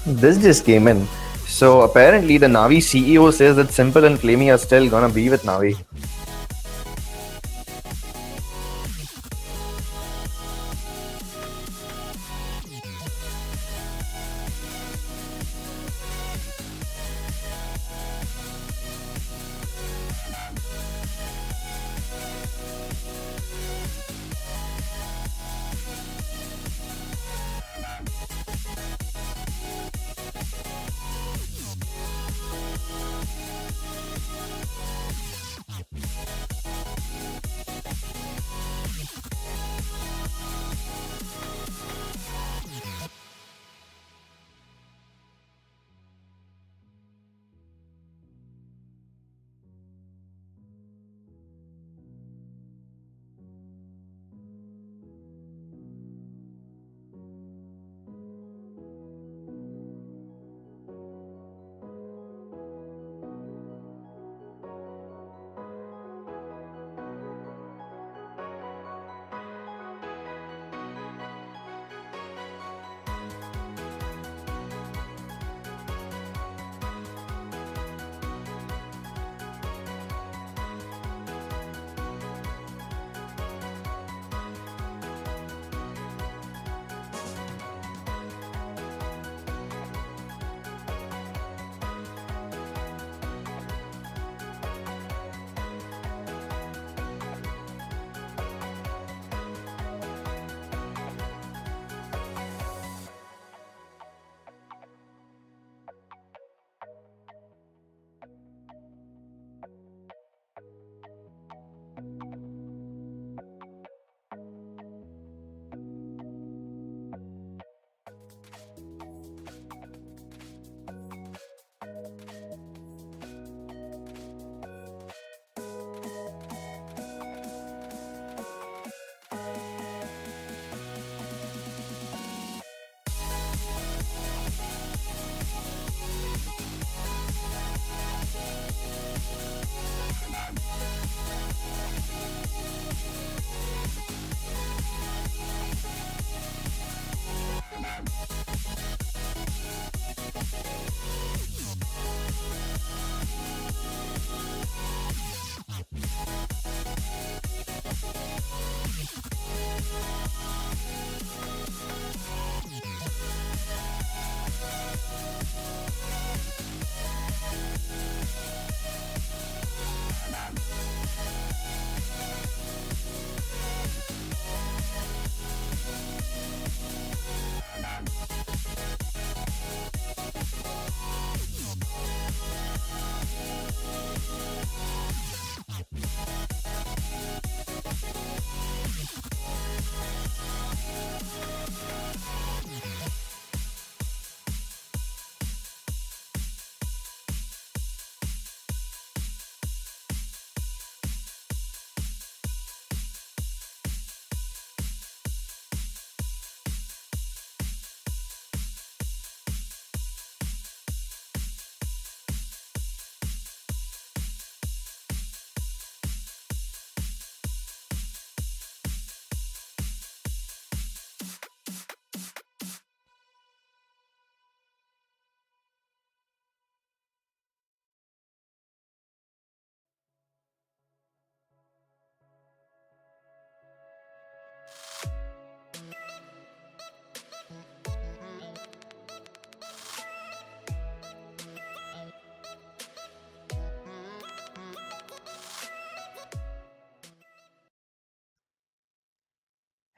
This just came in. So apparently the Navi CEO says that Simple and Flamey are still gonna be with Navi.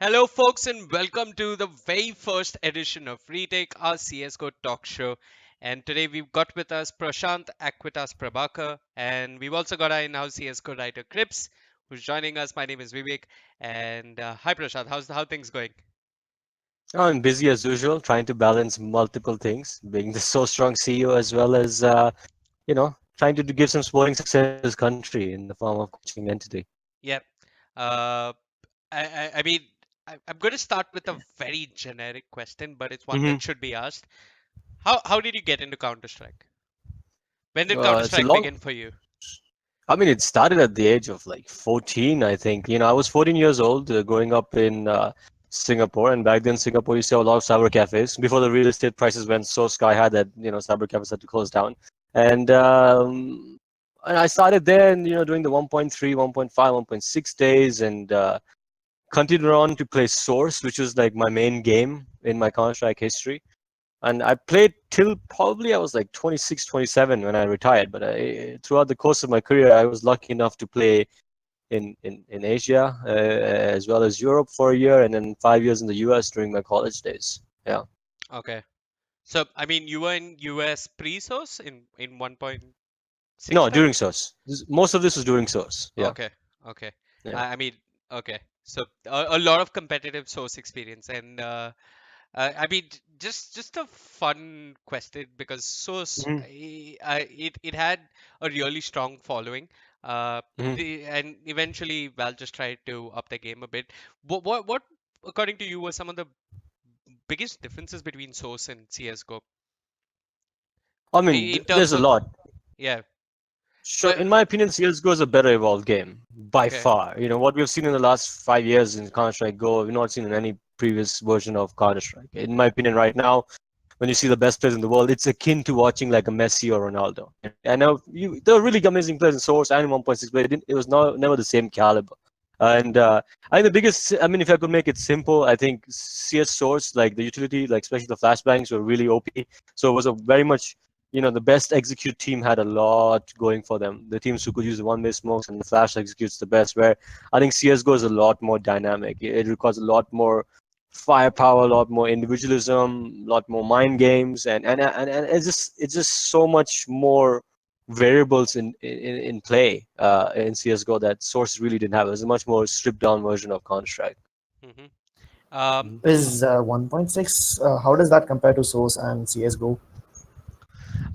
Hello, folks, and welcome to the very first edition of Retake, our CSGO talk show. And today we've got with us Prashant, Aequitas, Prabhakar, and we've also got our in-house CSGO writer Kripz, who's joining us. My name is Veewake, and hi Prashant, how things going? I'm busy as usual, trying to balance multiple things, being the SoStronk CEO as well as, trying to give some sporting success to this country in the form of coaching entity. Yeah. Uh, I mean, I'm going to start with a very generic question, but it's one hmm that should be asked. How did you get into Counter Strike? When did Counter it's a Strike long, begin for you? I mean, it started at the age of like 14, I think. I was 14 years old, growing up in Singapore, and back then Singapore used to have a lot of cyber cafes before the real estate prices went so sky high that cyber cafes had to close down. And I started there, and doing the 1.3, 1.5, 1.6 days, and continued on to play Source, which was like my main game in my Counter-Strike history. And I played till probably I was like 26, 27 when I retired. But throughout the course of my career, I was lucky enough to play in Asia, as well as Europe for a year, and then 5 years in the US during my college days. Yeah. Okay. So, I mean, you were in US pre-source in 1.6 No, time? during Source. Most of this was during Source. Yeah. Okay. Okay. Yeah. I mean, okay. So a lot of competitive source experience, and I mean, just a fun question because Source, Hmm. it had a really strong following. Hmm. And eventually Valve just tried to up the game a bit. What according to you were some of the biggest differences between Source and CS:GO I mean, in there's terms a of, lot. yeah? Sure, But in my opinion, CS:GO is a better evolved game by okay, far. What we've seen in the last 5 years in Counter-Strike Go, we've not seen in any previous version of Counter-Strike. In my opinion, right now, when you see the best players in the world, it's akin to watching like a Messi or Ronaldo. And now there are really amazing players in Source and in 1.6, but it was never the same caliber. And I think the biggest, I mean, if I could make it simple, I think CS Source, like the utility, like especially the flashbangs, were really OP. So it was a very much, the best execute team had a lot going for them. The teams who could use the one-way smokes and the flash executes the best. Where I think CS:GO is a lot more dynamic. It requires a lot more firepower, a lot more individualism, a lot more mind games, and it's just so much more variables in play in CS:GO that Source really didn't have. It was a much more stripped down version of Counter Strike. hmm um, Is 1.6, how does that compare to Source and CSGO?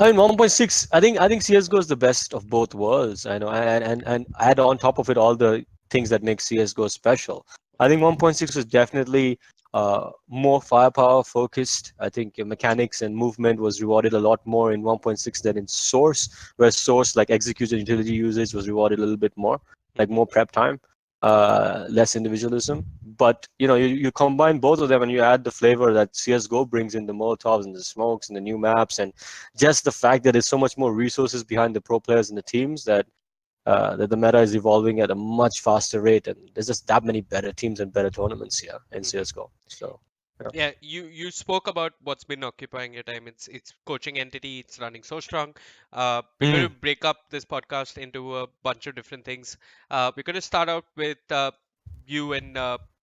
I mean, 1.6. I think CS:GO is the best of both worlds. I know, and add on top of it all the things that make CS:GO special. I think 1.6 is definitely more firepower focused. I think your mechanics and movement was rewarded a lot more in 1.6 than in Source, where Source like execution utility usage was rewarded a little bit more, like mhm. more prep time, less individualism. But you combine both of them and you add the flavor that CS:GO brings in the Molotovs and the smokes and the new maps, and just the fact that there's so much more resources behind the pro players and the teams that the meta is evolving at a much faster rate, and there's just that many better teams and better tournaments here in Mhm. CS:GO. So yeah. Yeah, you spoke about what's been occupying your time. It's coaching entity. It's running so strong. We're going to Mm, break up this podcast into a bunch of different things. We're going to start out with you and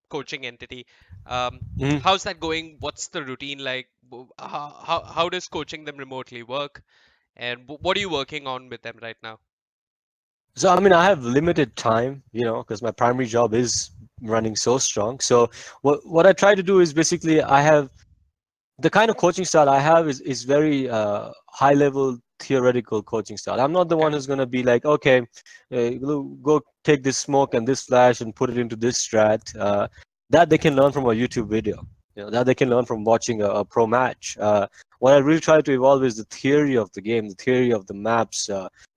coaching entity. mm. How's that going? What's the routine like? How does coaching them remotely work? And what are you working on with them right now? So I mean, I have limited time, because my primary job is running SoStronk. So Mhm. what I try to do is basically I have the kind of coaching style I have is very high level theoretical coaching style. I'm not the Okay. one who's going to be like, okay, go take this smoke and this flash and put it into this strat. That they can learn from a YouTube video. That they can learn from watching a pro match. What I really try to evolve is the theory of the game, the theory of the maps.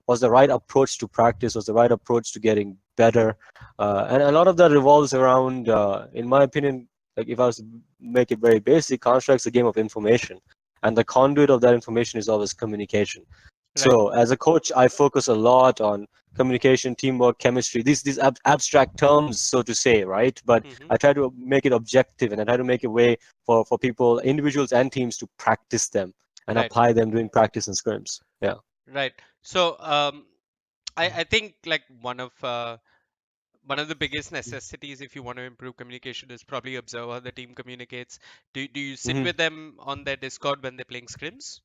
Was the right approach to practice? Was the right approach to getting better? And a lot of that revolves around, in my opinion, like if I was to make it very basic, Counter-Strike's a game of information, and the conduit of that information is always communication. Right. So as a coach, I focus a lot on communication, teamwork, chemistry, these abstract terms, so to say, right? But hmm I try to make it objective, and I try to make a way for people, individuals and teams, to practice them and Right. apply them during practice and scrims. Yeah. Right. So I think like one of the biggest necessities if you want to improve communication is probably observe how the team communicates. Do you sit Mhm. with them on their Discord when they're playing scrims?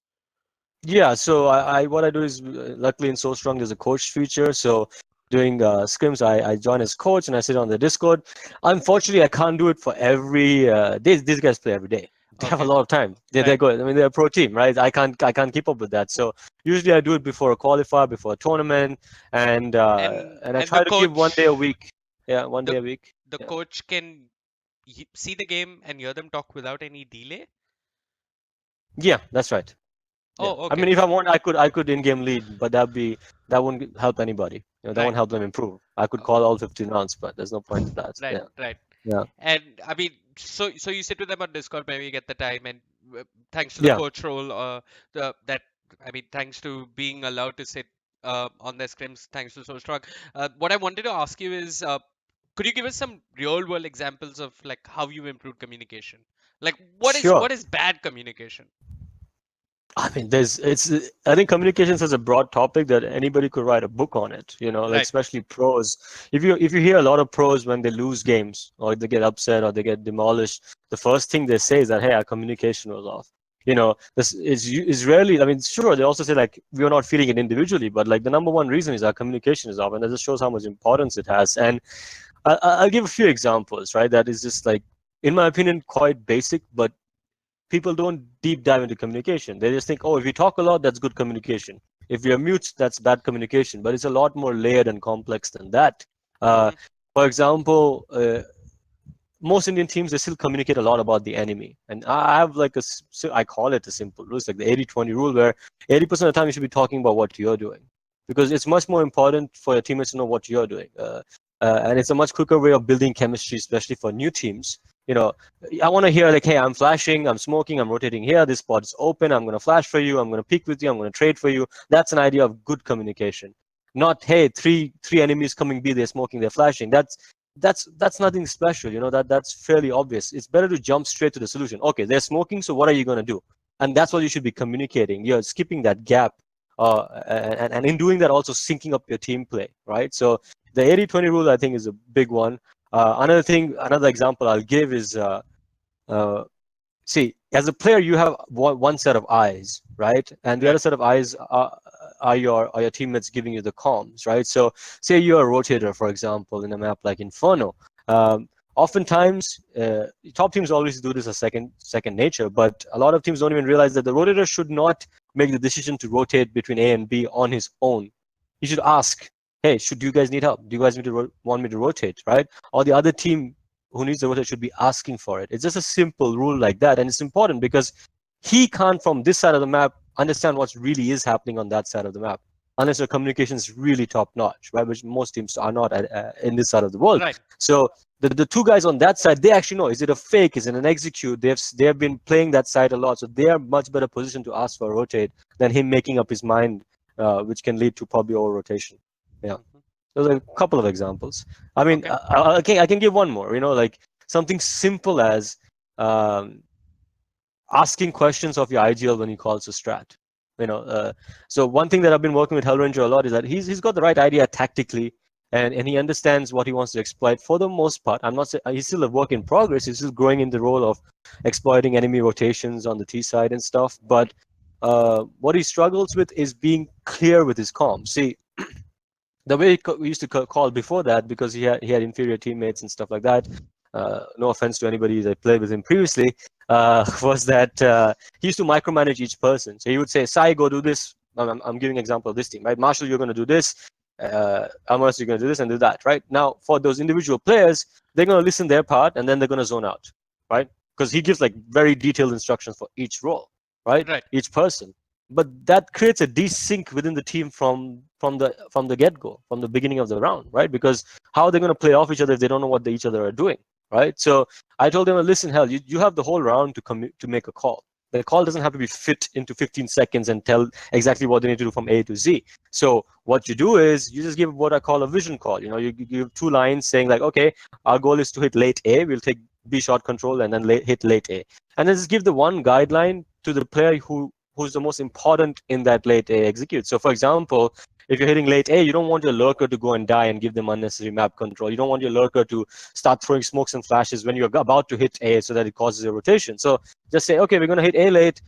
Yeah, so I what I do is, luckily in SoStronk there's a coach feature. So doing scrims, I join as coach and I sit on the Discord. Unfortunately, I can't do it for every. These guys play every day. They have a Okay, lot of time. They're right. good. I mean, they're a pro team, right? I can't keep up with that. So usually I do it before a qualifier, before a tournament, and I And the try to give one day coach a week. Yeah, one the day a week. the Yeah. coach can see the game and hear them talk without any delay. Yeah, that's right. Yeah, Oh, I okay. mean, if I want, I could in-game lead, but that wouldn't help anybody. That Right. won't help them improve. I could Uh, call all 15 rounds, but there's no point to that. right, Yeah, right. yeah. And I mean, so you sit with them on Discord, maybe you get the time, and thanks to the Yeah, coach role, thanks to being allowed to sit on their scrims, thanks to SoStronk. What I wanted to ask you is, could you give us some real world examples of like how you've improved communication? Like sure. what is bad communication? I mean, I think communication is such a broad topic that anybody could write a book on it, like Right. especially pros. If you hear a lot of pros when they lose games or they get upset or they get demolished, the first thing they say is that, hey, our communication was off. This is rarely, I mean, sure, they also say like, we're not feeling it individually, but like the number one reason is our communication is off. And that just shows how much importance it has. And I'll give a few examples, right? That is just like, in my opinion, quite basic, but people don't deep dive into communication. They just think, oh, if we talk a lot, that's good communication. If we are mute, that's bad communication. But it's a lot more layered and complex than that. Uh, Mm-hmm. for example, most Indian teams, they still communicate a lot about the enemy. And I have like I call it a simple rule. It's like the 80-20 rule, where 80% of the time you should be talking about what you're doing. Because it's much more important for your teammates to know what you're doing. And it's a much quicker way of building chemistry, especially for new teams. I want to hear like, hey, I'm flashing, I'm smoking, I'm rotating here, this spot is open, I'm going to flash for you, I'm going to peek with you, I'm going to trade for you. That's an idea of good communication. Not, hey, three enemies coming B, they're smoking, they're flashing. That's nothing special. That's fairly obvious. It's better to jump straight to the solution. Okay, they're smoking, so what are you going to do? And that's what you should be communicating. You're skipping that gap. And in doing that, also syncing up your team play, right? So the 80-20 rule, I think, is a big one. Another example I'll give is, see, as a player, you have one set of eyes, right? And the Right. other set of eyes are your teammates giving you the comms, right? So say you're a rotator, for example, in a map like Inferno. Oftentimes, top teams always do this as second nature, but a lot of teams don't even realize that the rotator should not make the decision to rotate between A and B on his own. He should ask, hey, do you guys need help? Do you guys want me to rotate, right? Or the other team who needs the rotate should be asking for it. It's just a simple rule like that, and it's important because he can't, from this side of the map, understand what really is happening on that side of the map unless your communication is really top notch, right? Which most teams are not in this side of the world. Right. So the two guys on that side, they actually know, is it a fake, is it an execute? They've been playing that side a lot, so they are much better positioned to ask for a rotate than him making up his mind, which can lead to probably over rotation. Yeah. Mhm. Those are a couple of examples. I mean, Okay. I can give one more. Like something simple as asking questions of your IGL when he calls a strat. So one thing that I've been working with Hellranger a lot is that he's got the right idea tactically, and he understands what he wants to exploit for the most part. I'm not saying he's still a work in progress. He's still growing in the role of exploiting enemy rotations on the T side and stuff. But what he struggles with is being clear with his comms. See, the way we used to call before that, because he had inferior teammates and stuff like that. No offense to anybody that played with him previously, was that he used to micromanage each person. So he would say, Psy, go do this. I'm giving an example of this team, right? Marshall, you're going to do this. Amos, you're going to do this and do that, right? Now, for those individual players, they're going to listen their part and then they're going to zone out, right? Because he gives like very detailed instructions for each role, right? Right. Each person. But that creates a desync within the team from the get-go, from the beginning of the round, right? Because how are they going to play off each other if they don't know what each other are doing, right? So I told them, listen, hell, you have the whole round to make a call. The call doesn't have to be fit into 15 seconds and tell exactly what they need to do from A to Z. So what you do is you just give what I call a vision call. You give 2 lines saying like, okay, our goal is to hit late A. We'll take B shot control and then hit late A. And then just give the one guideline to the player who's the most important in that late A execute. So for example, if you're hitting late A, you don't want your lurker to go and die and give them unnecessary map control. You don't want your lurker to start throwing smokes and flashes when you're about to hit A so that it causes a rotation. So just say, okay, we're going to hit A late.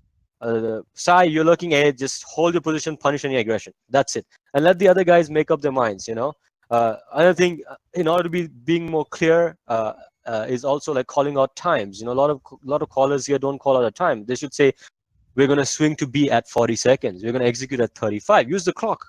Sai, you're lurking A, just hold your position, punish any aggression. That's it. And let the other guys make up their minds, Another thing, in order to being more clear, is also like calling out times. A lot of callers here don't call out a time. They should say, we're going to swing to B at 40 seconds. We're going to execute at 35. Use the clock.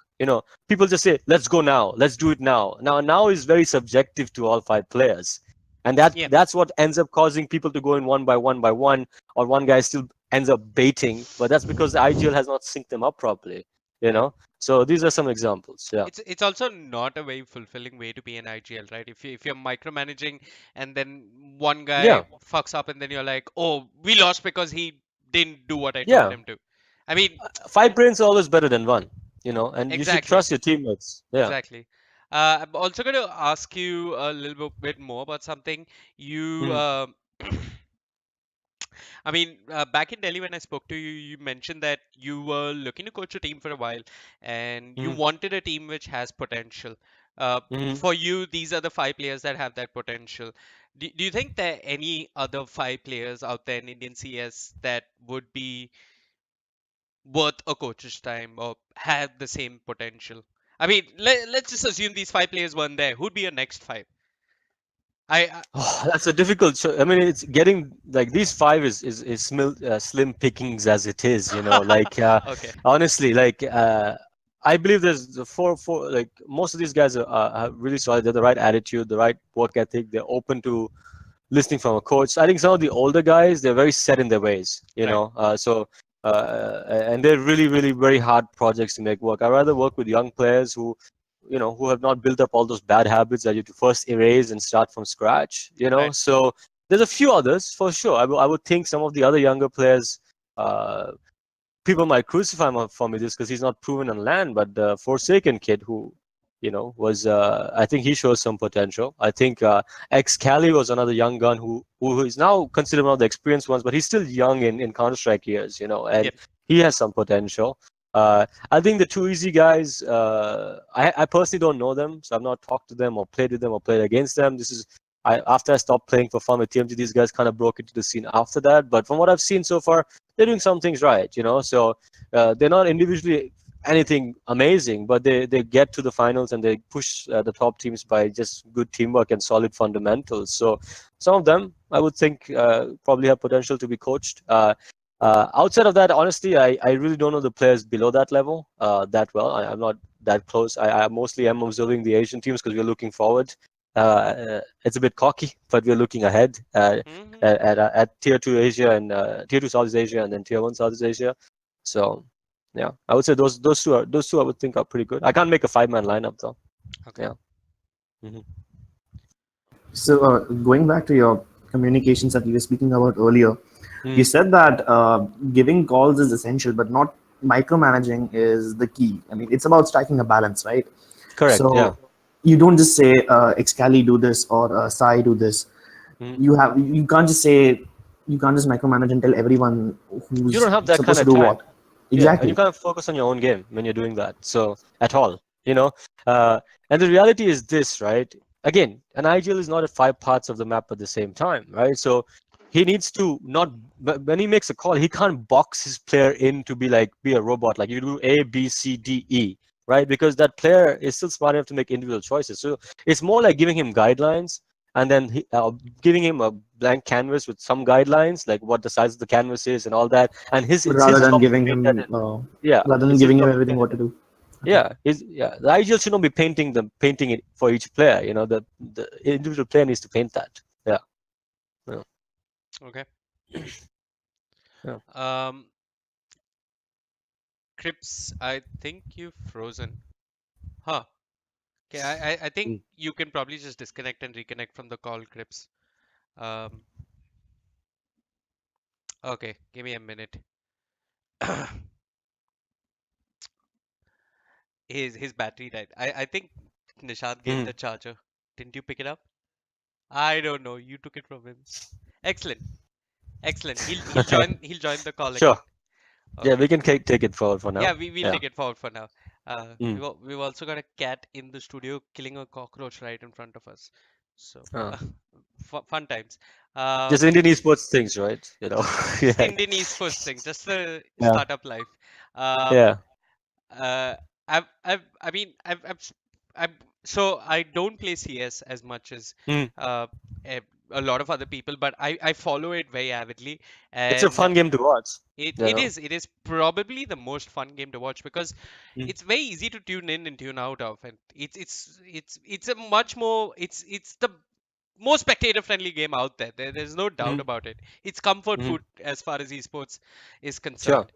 People just say, let's go now. Let's do it now. Now is very subjective to all 5 players. And that's what ends up causing people to go in one by one, or one guy still ends up baiting. But that's because the IGL has not synced them up properly. you know. So these are some examples. Yeah. It's also not a very fulfilling way to be an IGL, right? If you're micromanaging and then one guy Yeah. fucks up and then you're like, oh, we lost because he didn't do what I told Yeah. him to. I mean, Five brains are always better than one, and you should exactly, trust your teammates. Yeah. exactly. I'm also going to ask you a little bit more about something. You, Mm, I mean, back in Delhi when I spoke to you, you mentioned that you were looking to coach a team for a while, and you mm, wanted a team which has potential. mm. For you, these are the five players that have that potential. Do you think there are any other five players out there in Indian CS that would be worth a coach's time or have the same potential? I mean, let's just assume these five players weren't there. Who'd be your next five? I Oh, that's a difficult I mean, it's getting like these five is slim pickings as it is, like okay, honestly, like I believe there's the four like most of these guys are really solid. They're the right attitude, the right work ethic. They're open to listening from a coach. I think some of the older guys, they're very set in their ways, right, and they're really, really very hard projects to make work. I rather work with young players who have not built up all those bad habits that you have to first erase and start from scratch. right. So there's a few others for sure. I would think some of the other younger players. People might crucify him for me this because he's not proven on land, but the Forsaken kid who, was I think he shows some potential. I think X Cali was another young gun who is now considered one of the experienced ones, but he's still young in Counter Strike years, and Yep. he has some potential. I think the two easy guys, I personally don't know them, so I've not talked to them or played with them or played against them. After I stopped playing for fun with TMG, these guys kind of broke into the scene after that. But from what I've seen so far, they're doing some things right, So they're not individually anything amazing, but they get to the finals and they push the top teams by just good teamwork and solid fundamentals. So some of them, I would think, probably have potential to be coached. Outside of that, honestly, I really don't know the players below that level that well. I'm not that close. I mostly am observing the Asian teams because we're looking forward. It's a bit cocky, but we're looking ahead Hmm. at tier two Asia and tier two Southeast Asia and then tier one Southeast Asia. So yeah, I would say those two I would think are pretty good. I can't make a 5-man lineup though. Okay. Yeah. Hmm. So going back to your communications that you were speaking about earlier, you Mm. said that giving calls is essential, but not micromanaging is the key. I mean, it's about striking a balance, right? Correct. Yeah. So you don't just say Excali do this or Psy do this. Mm. You can't just micromanage and tell everyone You who's don't have that kind supposed to of do time. what. Yeah, and you Exactly. kind of focus on your own game when you're doing that. So at all, you know. And the reality is this, right? Again, an IGL is not at 5 parts of the map at the same time, right? So he needs to not when he makes a call, he can't box his player in to be a robot like you do A, B, C, D, E, right? Because that player is still smart enough to make individual choices. So it's more like giving him guidelines and then giving him a blank canvas with some guidelines, like what the size of the canvas is and all that. And it's Rather his than job to giving paint that him in. Yeah, rather than it's his giving him job to everything paint what it to in. do. Okay. Yeah, the IGL should not be painting it for each player. The individual player needs to paint that. Yeah, yeah, Okay. yeah. Um, Kripz, I think you've frozen. Huh. Okay, I think Mm. you can probably just disconnect and reconnect from the call, Kripz. Um, okay, give me a minute. His battery died. I think Nishant gave Mm. the charger. Didn't you pick it up? I don't know. You took it from him. Excellent. Excellent. He'll join the call Sure. again. Yeah, Okay. we can take it forward for Yeah, now. we'll Yeah. take it forward for now. Mm. We've also got a cat in the studio killing a cockroach right in front of us. So Uh, fun times. just Um, Indian esports things, right? just Yeah. Indian East thing, just the Yeah. startup life. Um, Yeah. uh, I mean, I've, so I don't play CS as much as Mm. uh, a, a lot of other people, but I follow it very avidly, It's a and fun game to watch. it, You it know. is it is probably the most fun game to watch because Mm. it's very easy to tune in and tune out of, and it's a much more it's the most spectator friendly game out there. There's no doubt Mm. about it. It's comfort Mm. food as far as esports is Sure. concerned.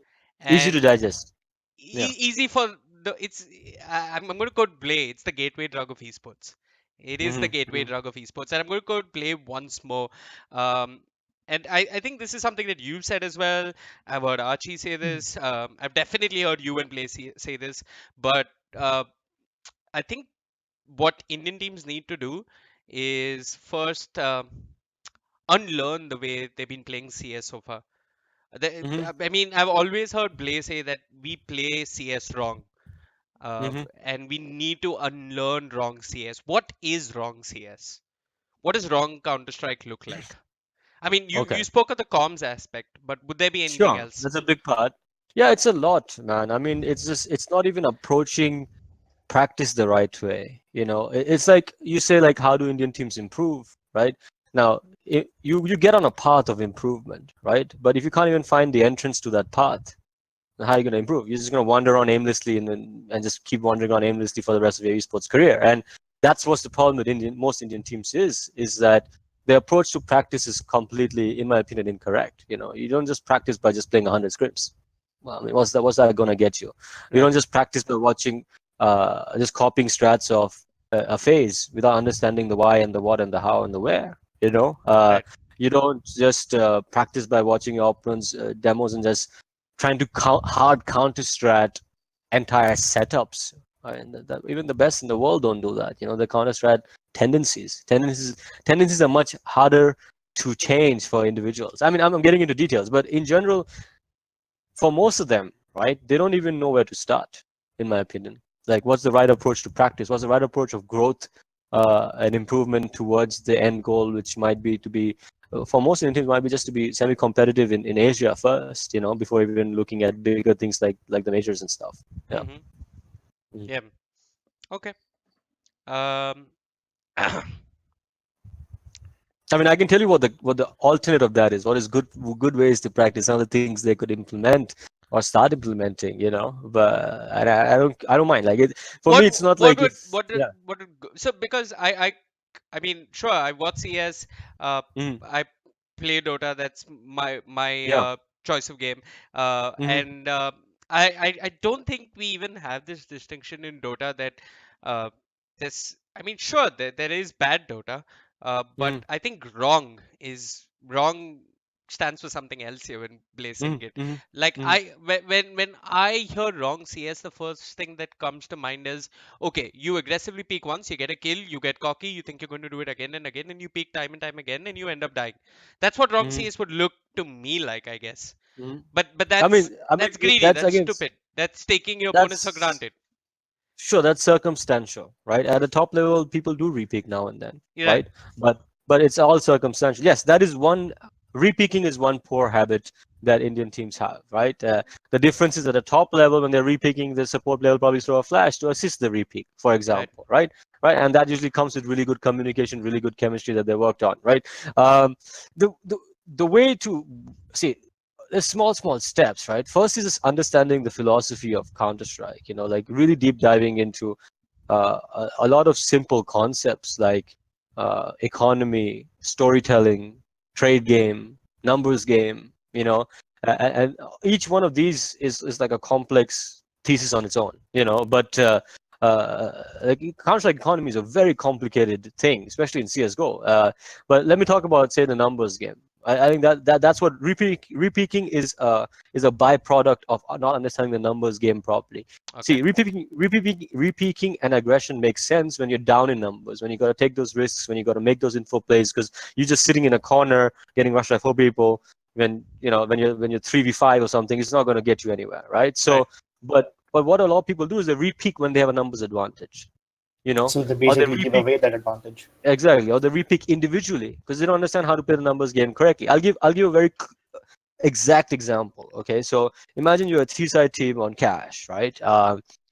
Easy to And digest. Yeah. easy for the it's I'm going to quote Blay. It's the gateway drug of esports. It is the gateway drug of esports, and I'm going to quote Blay once more. Um, and I think this is something that you've said as well. I've heard Archie say this. I've definitely heard you and Blay say this. But I think what Indian teams need to do is first unlearn the way they've been playing CS so far. Mm-hmm. I mean, I've always heard Blay say that we play CS wrong, Mm-hmm. and we need to unlearn wrong CS. What is wrong CS? What does wrong Counter Strike look like? I mean, you Okay. spoke of the comms aspect, but would there be anything Sure. else? That's a big part. Yeah, it's a lot, man. I mean, it's not even approaching practice the right way. It's like you say, like, how do Indian teams improve, right? Now, you get on a path of improvement, right? But if you can't even find the entrance to that path, then how are you going to improve? You're just going to wander on aimlessly and just keep wandering on aimlessly for the rest of your esports career. And that's what's the problem with most Indian teams is that their approach to practice is completely, in my opinion, incorrect. You don't just practice by just playing 100 scripts. Well, I mean, what's that going to get you? You don't Right. just practice by watching, just copying strats of a phase without understanding the why and the what and the how and the where. Right. You don't just practice by watching your opponents' demos and just trying to hard counter strat entire setups. And even the best in the world don't do that. The counter strat tendencies are much harder to change for individuals. I mean, I'm getting into details, but in general, for most of them, right, they don't even know where to start, in my opinion. Like, what's the right approach to practice? What's the right approach of growth and improvement towards the end goal, which might be to be, for most Indian teams, might be just to be semi-competitive in Asia first, before even looking at bigger things like the majors and stuff. Yeah. Mm-hmm. Mhm. Yeah. Okay. Um. I mean, I can tell you what the alternate of that is. What is good ways to practice? Some of the things they could implement or start implementing. But I don't mind. Like it for me, what it's not what like would if yeah. what would so because I mean, sure, I watch CS. Mm, I play Dota. That's my yeah. choice of game. Mm-hmm, And I don't think we even have this distinction in Dota that uh, this. I mean, sure, there is bad Dota, but mm-hmm, I think wrong stands for something else here when mm-hmm, placing it. mm-hmm, Like mm-hmm, when I hear wrong CS, the first thing that comes to mind is, okay, you aggressively peek once, you get a kill, you get cocky, you think you're going to do it again and again, and you peek time and time again, and you end up dying. That's what wrong mm-hmm, CS would look to me like, I guess. mm-hmm. But I mean, that's greedy, that's that's again, stupid, that's taking your opponents for that's granted. sure, that's circumstantial, right? At the top level, people do repeat now and then, You're right. right? But it's all circumstantial. Yes, that is one. Repeaking is one poor habit that Indian teams have, right? The difference is at the top level when they're repeaking, the support level probably throw a flash to assist the repeat, for Right. example, right? Right, and that usually comes with really good communication, really good chemistry that they worked on, right? Um, the way to see, there's small steps, right? First is just understanding the philosophy of Counter Strike, like really deep diving into a lot of simple concepts like economy, storytelling, trade game, numbers game, and each one of these is like a complex thesis on its own, but like Counter-Strike economy is a very complicated thing, especially in CS:GO. But let me talk about, say, the numbers game. I think that's what repeaking is a byproduct of not understanding the numbers game properly. Okay. See, repeaking and aggression makes sense when you're down in numbers, when you got to take those risks, when you got to make those info plays, because you're just sitting in a corner getting rushed by four people. When you're 3v5 or something, it's not going to get you anywhere, right? Right. So, but what a lot of people do is they repeat when they have a numbers advantage, So they or they basically give repeat away that advantage. exactly, or they repeat individually because they don't understand how to play the numbers game correctly. I'll give a very exact example. Okay, so imagine you're a three-side team on cash, right?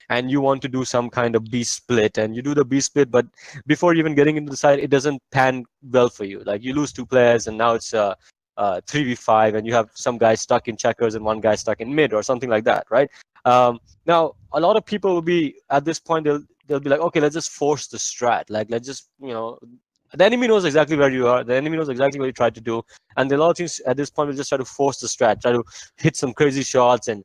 And you want to do some kind of B split, and you do the B split, but before even getting into the side, it doesn't pan well for you. Like you lose two players, and now it's 3v5, and you have some guy stuck in checkers and one guy stuck in mid, or something like that, right? Now, a lot of people will be at this point. They'll be like, okay, let's just force the strat. Like, let's just the enemy knows exactly where you are. The enemy knows exactly what you tried to do, and a lot of teams at this point will just try to force the strat, try to hit some crazy shots and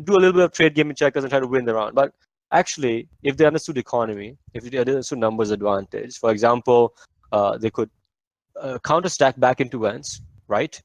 do a little bit of trade gaming checkers and try to win the round. But actually, if they understood economy, if they understood numbers advantage, for example, they could counter stack back into ends, right?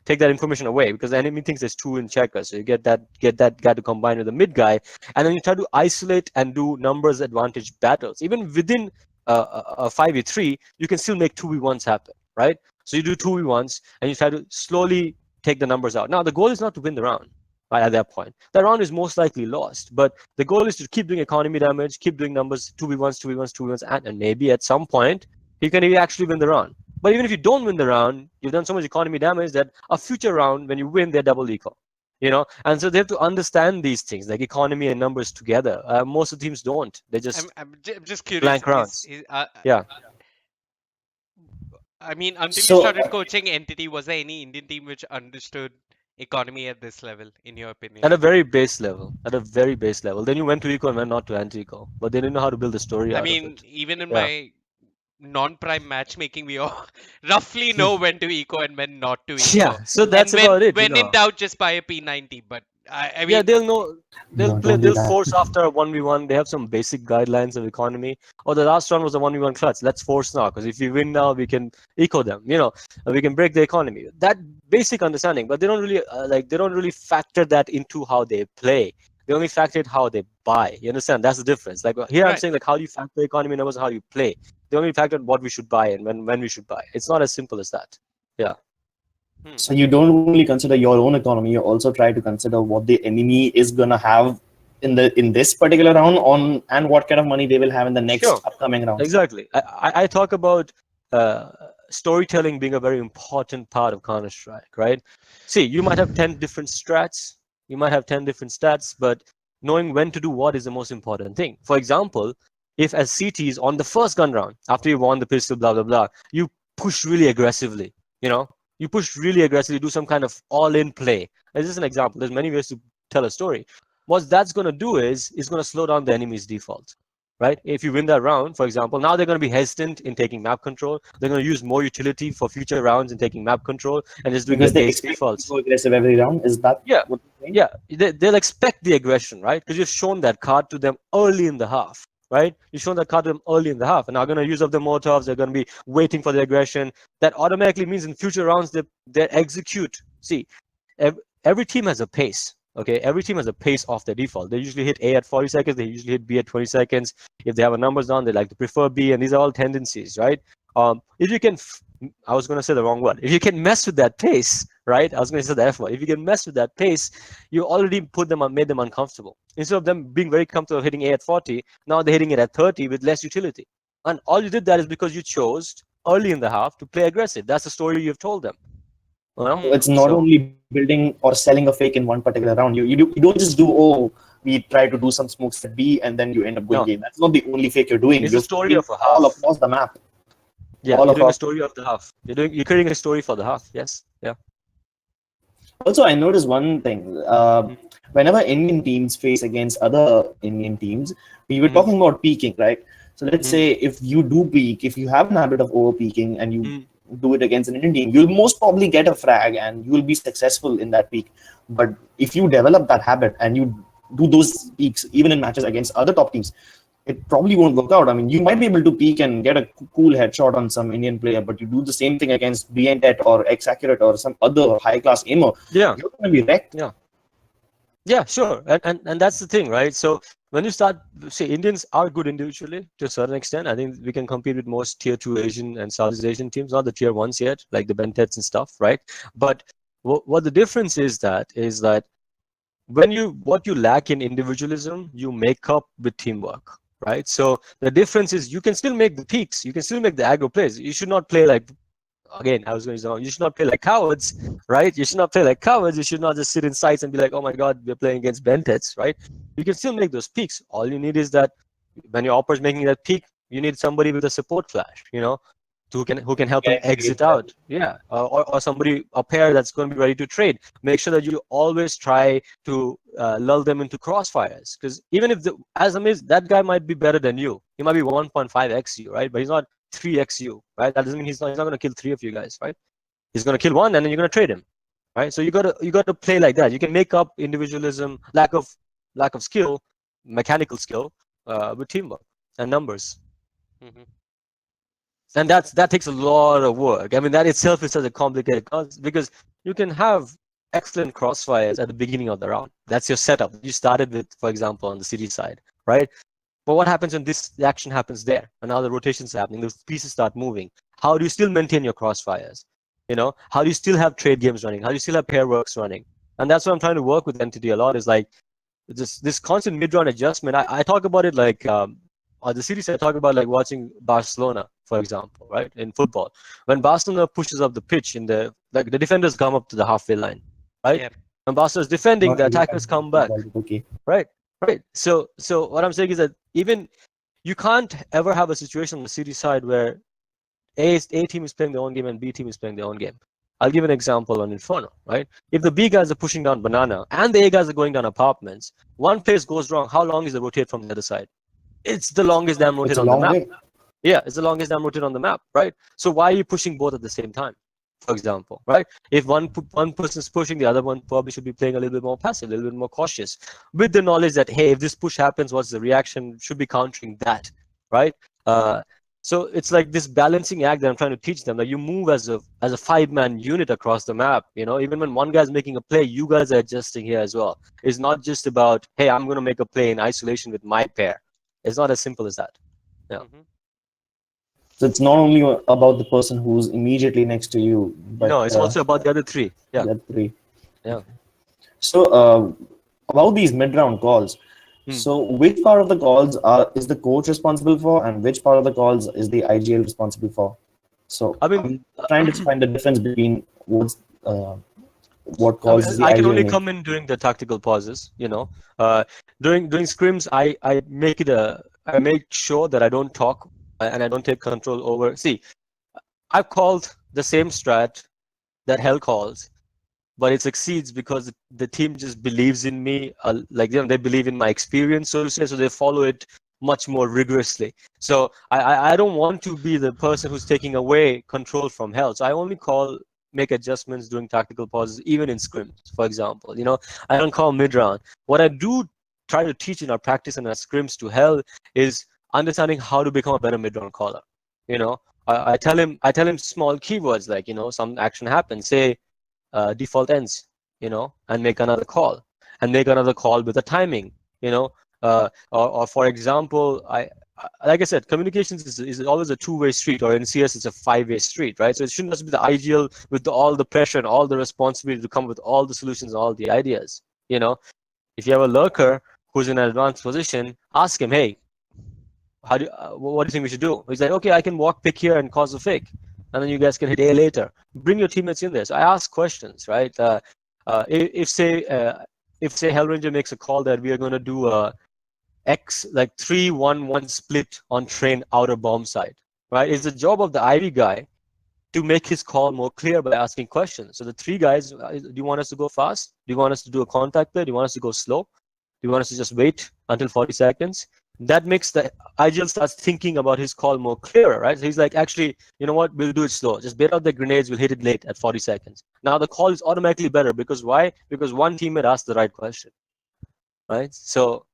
Take that information away because the enemy thinks there's two in checkers. So you get that guy to combine with the mid guy, and then you try to isolate and do numbers advantage battles. Even within a 5v3, you can still make 2v1s happen, right? So you do 2v1s and you try to slowly take the numbers out. Now the goal is not to win the round. Right, at that point, the round is most likely lost. But the goal is to keep doing economy damage, keep doing numbers, 2v1s, 2v1s, 2v1s, and maybe at some point you can actually win the round. But even if you don't win the round, you've done so much economy damage that a future round, when you win, they're double eco. And so they have to understand these things, like economy and numbers together. Most of the teams don't. They just I'm just curious. blank rounds. Yeah. I mean, until you started coaching Entity, was there any Indian team which understood economy at this level, in your opinion? At a very base level. Then you went to eco and went not to anti-eco. But they didn't know how to build the story out of it. Even in my non-prime matchmaking, we all roughly know when to eco and when not to eco. Yeah, so that's and about it. When in doubt, just buy a P90. But I mean, yeah, they'll know. They'll force after a 1v1. They have some basic guidelines of economy. Or the last round was a 1v1 clutch. Let's force now, because if we win now, we can eco them. We can break the economy. That basic understanding, but they don't really factor that into how they play. They only factor it how they buy. You understand? That's the difference. Like here, I'm saying, like, how do you factor economy numbers and how you play? They only factor what we should buy and when we should buy. It's not as simple as that. Yeah. So you don't only consider your own economy, you also try to consider what the enemy is gonna have in this particular round and what kind of money they will have in the next upcoming round. Exactly. I talk about storytelling being a very important part of Counter-Strike, right? See, you might have 10 different strats, you might have 10 different stats, but knowing when to do what is the most important thing. For example, if as CTs on the first gun round, after you won the pistol, blah, blah, blah, you push really aggressively, you push really aggressively, do some kind of all-in play. This is an example. There's many ways to tell a story. What that's going to do is it's going to slow down the enemy's default, right? If you win that round, for example, now they're going to be hesitant in taking map control. They're going to use more utility for future rounds in taking map control and just doing because the they base defaults. Go aggressive every round. Is that yeah? What you're saying? Yeah, they'll expect the aggression, right? Because you've shown that card to them early in the half. Right? You've shown that card to them early in the half, and are going to use up the Molotovs. They're going to be waiting for the aggression. That automatically means in future rounds they execute. See, every team has a pace. Okay, every team has a pace off their default. They usually hit A at 40 seconds. They usually hit B at 20 seconds. If they have a numbers down, they like to prefer B, and these are all tendencies, right? If you can, I was going to say the wrong word. If you can mess with that pace, right? I was going to say the F word. If you can mess with that pace, you already made them uncomfortable. Instead of them being very comfortable hitting A at 40, now they're hitting it at 30 with less utility. And all you did that is because you chose early in the half to play aggressive. That's the story you've told them. It's not only building or selling a fake in one particular round. You don't just do, we try to do some smokes at B and then you end up going game. That's not the only fake you're doing. It's you're a story of a half. All across the map. Yeah, you're doing a story of the half. You're creating a story for the half. Yes. Yeah. Also, I noticed one thing. Whenever Indian teams face against other Indian teams, we were talking about peaking, right? So let's say if you do peak, if you have an habit of over peaking and you do it against an Indian team, you'll most probably get a frag and you will be successful in that peak. But if you develop that habit and you do those peaks even in matches against other top teams, it probably won't work out. I mean, you might be able to peak and get a cool headshot on some Indian player, but you do the same thing against BNTET or X-Accurate or some other high-class aimer, you're going to be wrecked. Yeah, sure. And that's the thing, right? So when you start, say, Indians are good individually to a certain extent. I think we can compete with most tier 2 Asian and Southeast Asian teams, not the tier 1s yet, like the BNTETs and stuff, right? But what the difference is that what you lack in individualism, you make up with teamwork. Right, so the difference is you can still make the peaks, you can still make the aggro plays. You should not play like, again, I was going to say, you should not play like cowards, right? You should not play like cowards. You should not just sit in sites and be like, oh my God, we're playing against BNTETs, right? You can still make those peaks. All you need is that when your opera's making that peak, you need somebody with a support flash, who can help them exit out. Yeah, or somebody, a pair that's going to be ready to trade. Make sure that you always try to lull them into crossfires, because even if that guy might be better than you, he might be 1.5x you, right? But he's not 3x you, right? That doesn't mean he's not going to kill 3 of you guys, right? He's going to kill 1 and then you're going to trade him. right? So you gotta play like that. You can make up individualism, lack of skill, mechanical skill, with teamwork and numbers. Hmm. And that takes a lot of work. I mean, that itself is such a complicated concept because you can have excellent crossfires at the beginning of the round. That's your setup. You started with, for example, on the city side, right? But what happens when this action happens there? And now the rotation's happening, those pieces start moving. How do you still maintain your crossfires? How do you still have trade games running? How do you still have pair works running? And that's what I'm trying to work with Entity a lot, is like this constant mid-round adjustment. I talk about it like on the series I talk about, like watching Barcelona, for example, right? In football. When Barcelona pushes up the pitch the defenders come up to the halfway line, right? Yep. When Barcelona is defending, Not the every attackers time in come back. football, okay. Right. Right. So what I'm saying is that even you can't ever have a situation on the city side where A team is playing their own game and B team is playing their own game. I'll give an example on Inferno, right? If the B guys are pushing down banana and the A guys are going down apartments, one place goes wrong, how long is the rotate from the other side? It's the longest damn rotate It's a on the long map. way. Yeah, it's the longest damn rotate on the map, right? So why are you pushing both at the same time? For example, right? If one person's pushing, the other one probably should be playing a little bit more passive, a little bit more cautious, with the knowledge that, hey, if this push happens, what's the reaction? Should be countering that, right? Uh, so it's like this balancing act that I'm trying to teach them. That you move as a 5-man unit across the map. Even when one guy's making a play, you guys are adjusting here as well. It's not just about, hey, I'm going to make a play in isolation with my pair. It's not as simple as that. Yeah. Hmm. So it's not only about the person who's immediately next to you, but No, it's also about the other three. Yeah. the three. Yeah. So about these mid-round calls, so which part of the calls is the coach responsible for, and which part of the calls is the IGL responsible for? So I mean, I'm trying to find the difference between what calls is the I can IGL only make. come in during the tactical pauses. During scrims, I make sure that I don't talk and I don't take control over. See, I've called the same strat that Hell calls, but it succeeds because the team just believes in me. They believe in my experience, so to say, so they follow it much more rigorously. So I don't want to be the person who's taking away control from Hell. So I only make adjustments during tactical pauses, even in scrims, for example. I don't call mid-round. What I do try to teach in our practice and our scrims to Hell is understanding how to become a better mid-round caller. I tell him small keywords like, some action happens, say default ends, and make another call, with a timing, or for example, like I said, communications is always a two-way street, or in CS it's a five-way street, right? So it shouldn't just be the ideal with all the pressure and all the responsibility to come with all the solutions and all the ideas. If you have a lurker who's in an advanced position, ask him, hey, what do you think we should do? He's like, okay, I can walk pick here and cause a fake, and then you guys can hit A later. Bring your teammates in there. So I ask questions, right? If say Hellranger makes a call that we are going to do a X, like 3-1-1 split on train outer bomb side, right? It's the job of the Ivy guy to make his call more clear by asking questions. So the three guys, do you want us to go fast? Do you want us to do a contact play? Do you want us to go slow? Do you want us to just wait until 40 seconds? That makes the IGL starts thinking about his call more clearer, right? So he's like, actually, you know what? We'll do it slow. Just bait out the grenades. We'll hit it late at 40 seconds. Now the call is automatically better because why? Because one teammate asked the right question, right? So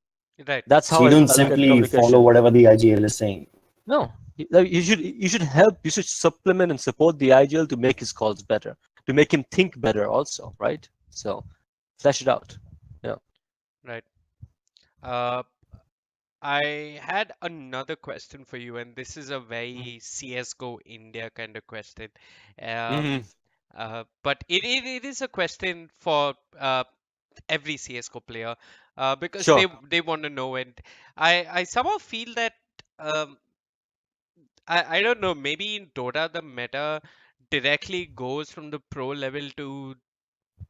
Right. that's So how you I don't look at simply communication. follow whatever the IGL is saying. No, you should help. You should supplement and support the IGL to make his calls better, to make him think better, also, right? So flesh it out. Yeah. Right. Uh, I had another question for you, and this is a very CS:GO India kind of question. Um, but it is a question for every CS:GO player because Sure. they want to know, and I somehow feel that um, I don't know, maybe in Dota the meta directly goes from the pro level to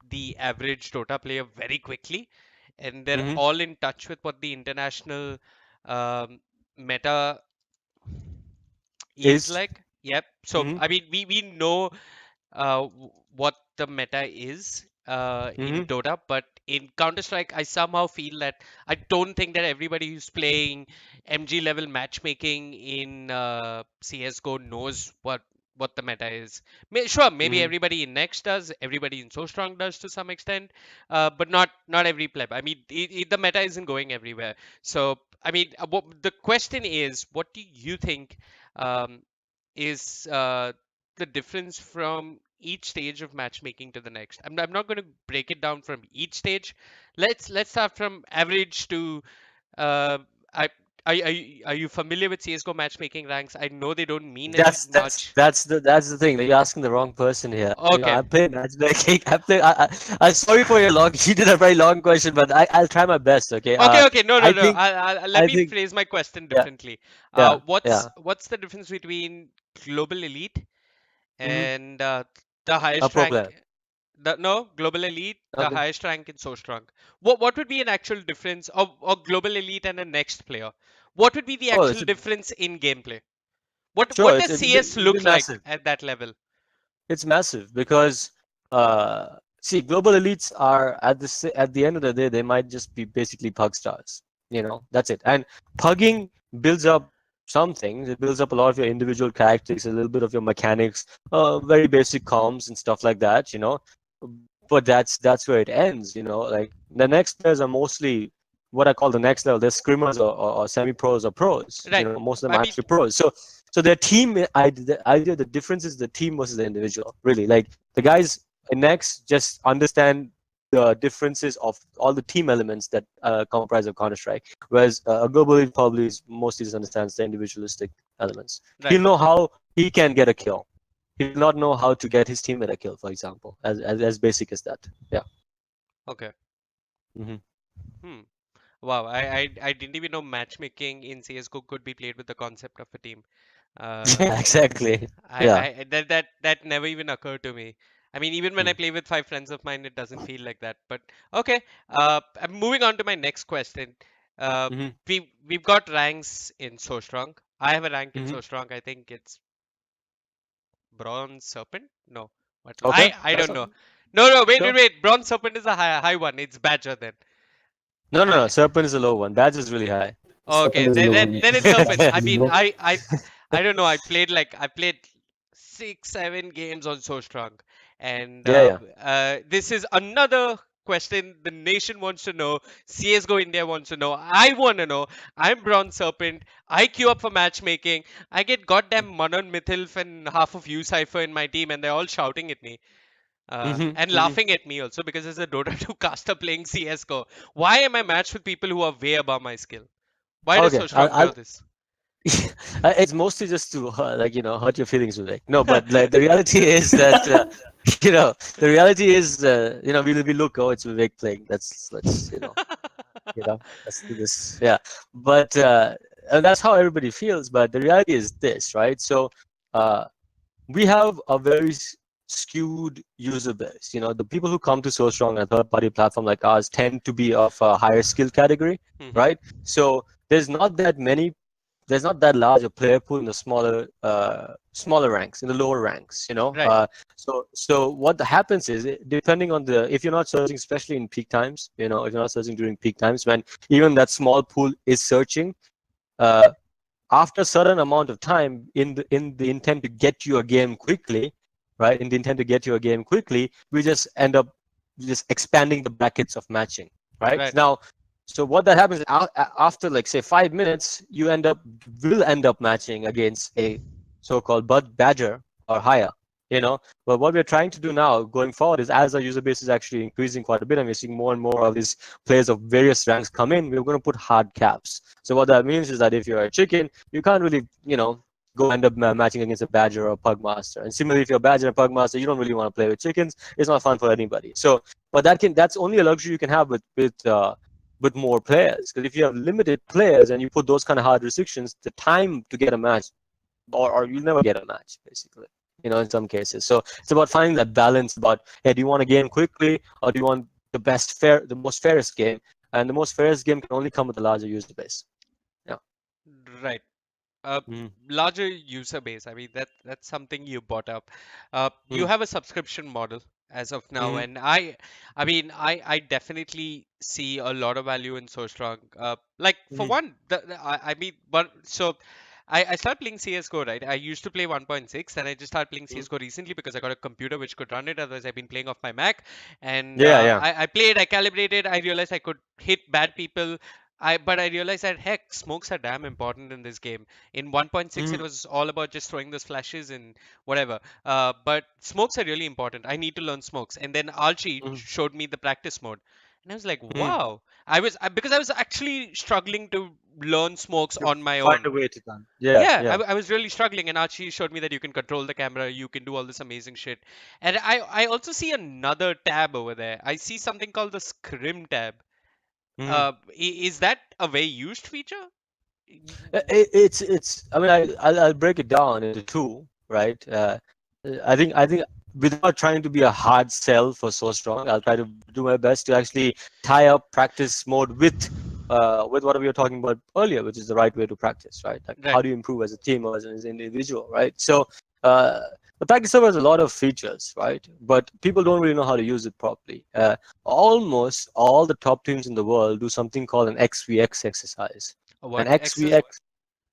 the average Dota player very quickly, and they're Mm-hmm. all in touch with what the international um, meta is Is. like. Yep. So Mm-hmm. I mean, we know what the meta is in Mm-hmm. Dota, but in Counter-Strike, I somehow feel that I don't think that everybody who's playing MG level matchmaking in CS:GO knows what the meta is. Sure, maybe Mhm. everybody in Next does, everybody in SoStronk does to some extent, but not every pleb. I mean, the meta isn't going everywhere. So I mean, the question is, what do you think um, is the difference from each stage of matchmaking to the next? I'm not going to break it down from each stage. Let's start from average to uh, I. Are you familiar with CS:GO matchmaking ranks? I know they don't mean as much. That's the thing. That you're asking the wrong person here. Okay. I play matchmaking. I'm sorry for your long. You did a very long question, but I'll try my best. Okay. Okay. No, no, I no. think Let I me think phrase my question yeah, differently. yeah, What's yeah. what's the difference between global elite Hmm. and the A highest pro rank? player. No, global elite, the Okay. highest rank in SoStrong. What would be an actual difference of global elite and a next player? What would be the Oh, actual difference in gameplay? sure. What does CS It'll be look like massive. at that level? It's massive because see, global elites are at the end of the day, they might just be basically pug stars. That's it. And pugging builds up some things. It builds up a lot of your individual characteristics, a little bit of your mechanics, very basic comms and stuff like that. But that's where it ends. Like the next players are mostly what I call the next level. They're scrimmers or semi-pros or pros. Right. Most of them I are mean, actually pros. So their team idea, the difference is the team versus the individual. Really, like the guys in next just understand the differences of all the team elements that comprise of Counter Strike, whereas a global lead probably mostly just understands the individualistic elements. right. He'll know how he can get a kill. He will not know how to get his teammate a kill, for example, as basic as that. Yeah. Okay. Hmm. Hmm. Wow. I didn't even know matchmaking in CS:GO could be played with the concept of a team. Uh, Yeah, exactly. Yeah. that never even occurred to me. I mean, even when I Mm. play with five friends of mine, it doesn't feel like that. But okay, I'm moving on to my next question. Uh, Hmm. we've got ranks in So Strong. I have a rank in Hmm. So Strong. I think it's Bronze Serpent. No, what? Okay, I that's don't not know. No, sure. wait. Bronze Serpent is a high one. It's Badger then. No, no, I no. Serpent is a low one. Badge is really high. Okay, Serpent is low. then it's Serpent. I mean, Zero. I don't know. I played 6 7 games on So Strong, and Yeah, yeah. this is another question the nation wants to know. CS:GO India wants to know. I want to know. I'm Bronze Serpent. I queue up for matchmaking. I get goddamn Manon Mythilf and half of you Cypher in my team, and they're all shouting at me. Hmm. And Hmm. laughing at me also because as a Dota 2 caster playing CSGO, why am I matched with people who are way above my skill? Why does Okay, So Strong do this? it's mostly just to hurt your feelings, Vivek. No, but like the reality is that the reality is we look, oh, it's Vivek playing. Let's let's do this. Yeah, but and that's how everybody feels. But the reality is this, right? So uh, we have a very skewed user base. The people who come to SoStrong, a third-party platform like ours, tend to be of a higher skill category, Hmm. right? So there's not that large a player pool in the smaller ranks, in the lower ranks. Right. So what happens is, depending on if you're not searching, especially in peak times, if you're not searching during peak times when even that small pool is searching. Uh, After a certain amount of time in the intent to get you a game quickly, right? In the intent to get you a game quickly, we just end up just expanding the brackets of matching, right? Right. Now, so what that happens after, like, say, 5 minutes, you will end up matching against a so-called bud badger or higher. But what we're trying to do now going forward is, as our user base is actually increasing quite a bit and we're seeing more and more of these players of various ranks come in, we're going to put hard caps. So what that means is that if you're a chicken, you can't really, go end up matching against a badger or a pugmaster. And similarly, if you're a badger and a pugmaster, you don't really want to play with chickens. It's not fun for anybody. So, but that's only a luxury you can have with more players. Because if you have limited players and you put those kind of hard restrictions, the time to get a match, or you'll never get a match, basically. In some cases. So it's about finding that balance. About, hey, do you want a game quickly, or do you want the most fairest game? And the most fairest game can only come with a larger user base. Yeah. Right. Uh, Mm. Larger user base. I mean, that's something you brought up. You Mm. have a subscription model as of now, Mm. and I mean, I definitely see a lot of value in So Strong. Like for Mm. one, I mean, but so I started playing CS:GO, right? I used to play 1.6, and I just started playing Mm. CS:GO recently because I got a computer which could run it. Otherwise, I've been playing off my Mac. And Yeah. I played, I calibrated, I realized I could hit bad people. But I realized that heck, smokes are damn important in this game. In 1.6, it Mm. was all about just throwing those flashes and whatever. But smokes are really important. I need to learn smokes. And then Archie Mm. showed me the practice mode, and I was like, Mm. wow. Because I was actually struggling to learn smokes To on my find own. a way to done. Yeah, Yeah, yeah. I was really struggling, and Archie showed me that you can control the camera, you can do all this amazing shit. And I also see another tab over there. I see something called the scrim tab. Mm. Is that a very used feature? It's. I mean, I'll break it down into two, right? I think without trying to be a hard sell for SoStronk, I'll try to do my best to actually tie up practice mode with what we were talking about earlier, which is the right way to practice, right? Like Right. how do you improve as a team or as an individual, right? So uh, the practice server has a lot of features, right? But people don't really know how to use it properly. Almost all the top teams in the world do something called an XVX exercise. An What? XVX,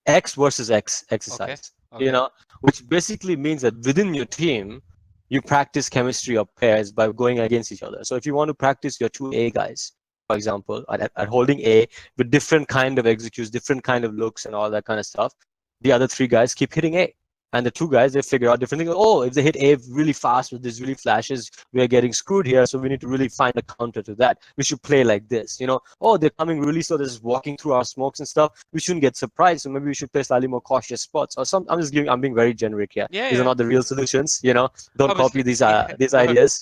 X versus X Okay. exercise, Okay. which basically means that within your team, you practice chemistry of pairs by going against each other. So if you want to practice your two A guys, for example, at holding A with different kind of executes, different kind of looks and all that kind of stuff, the other three guys keep hitting A. And the two guys, they figure out different things. Oh, if they hit A really fast with these really flashes, we are getting screwed here. So we need to really find a counter to that. We should play like this. Oh, they're coming really slow. They're just walking through our smokes and stuff. We shouldn't get surprised. So maybe we should play slightly more cautious spots or some. I'm being very generic here. Yeah, These are yeah. not the real solutions. Don't copy Obviously. these Yeah. these No. ideas.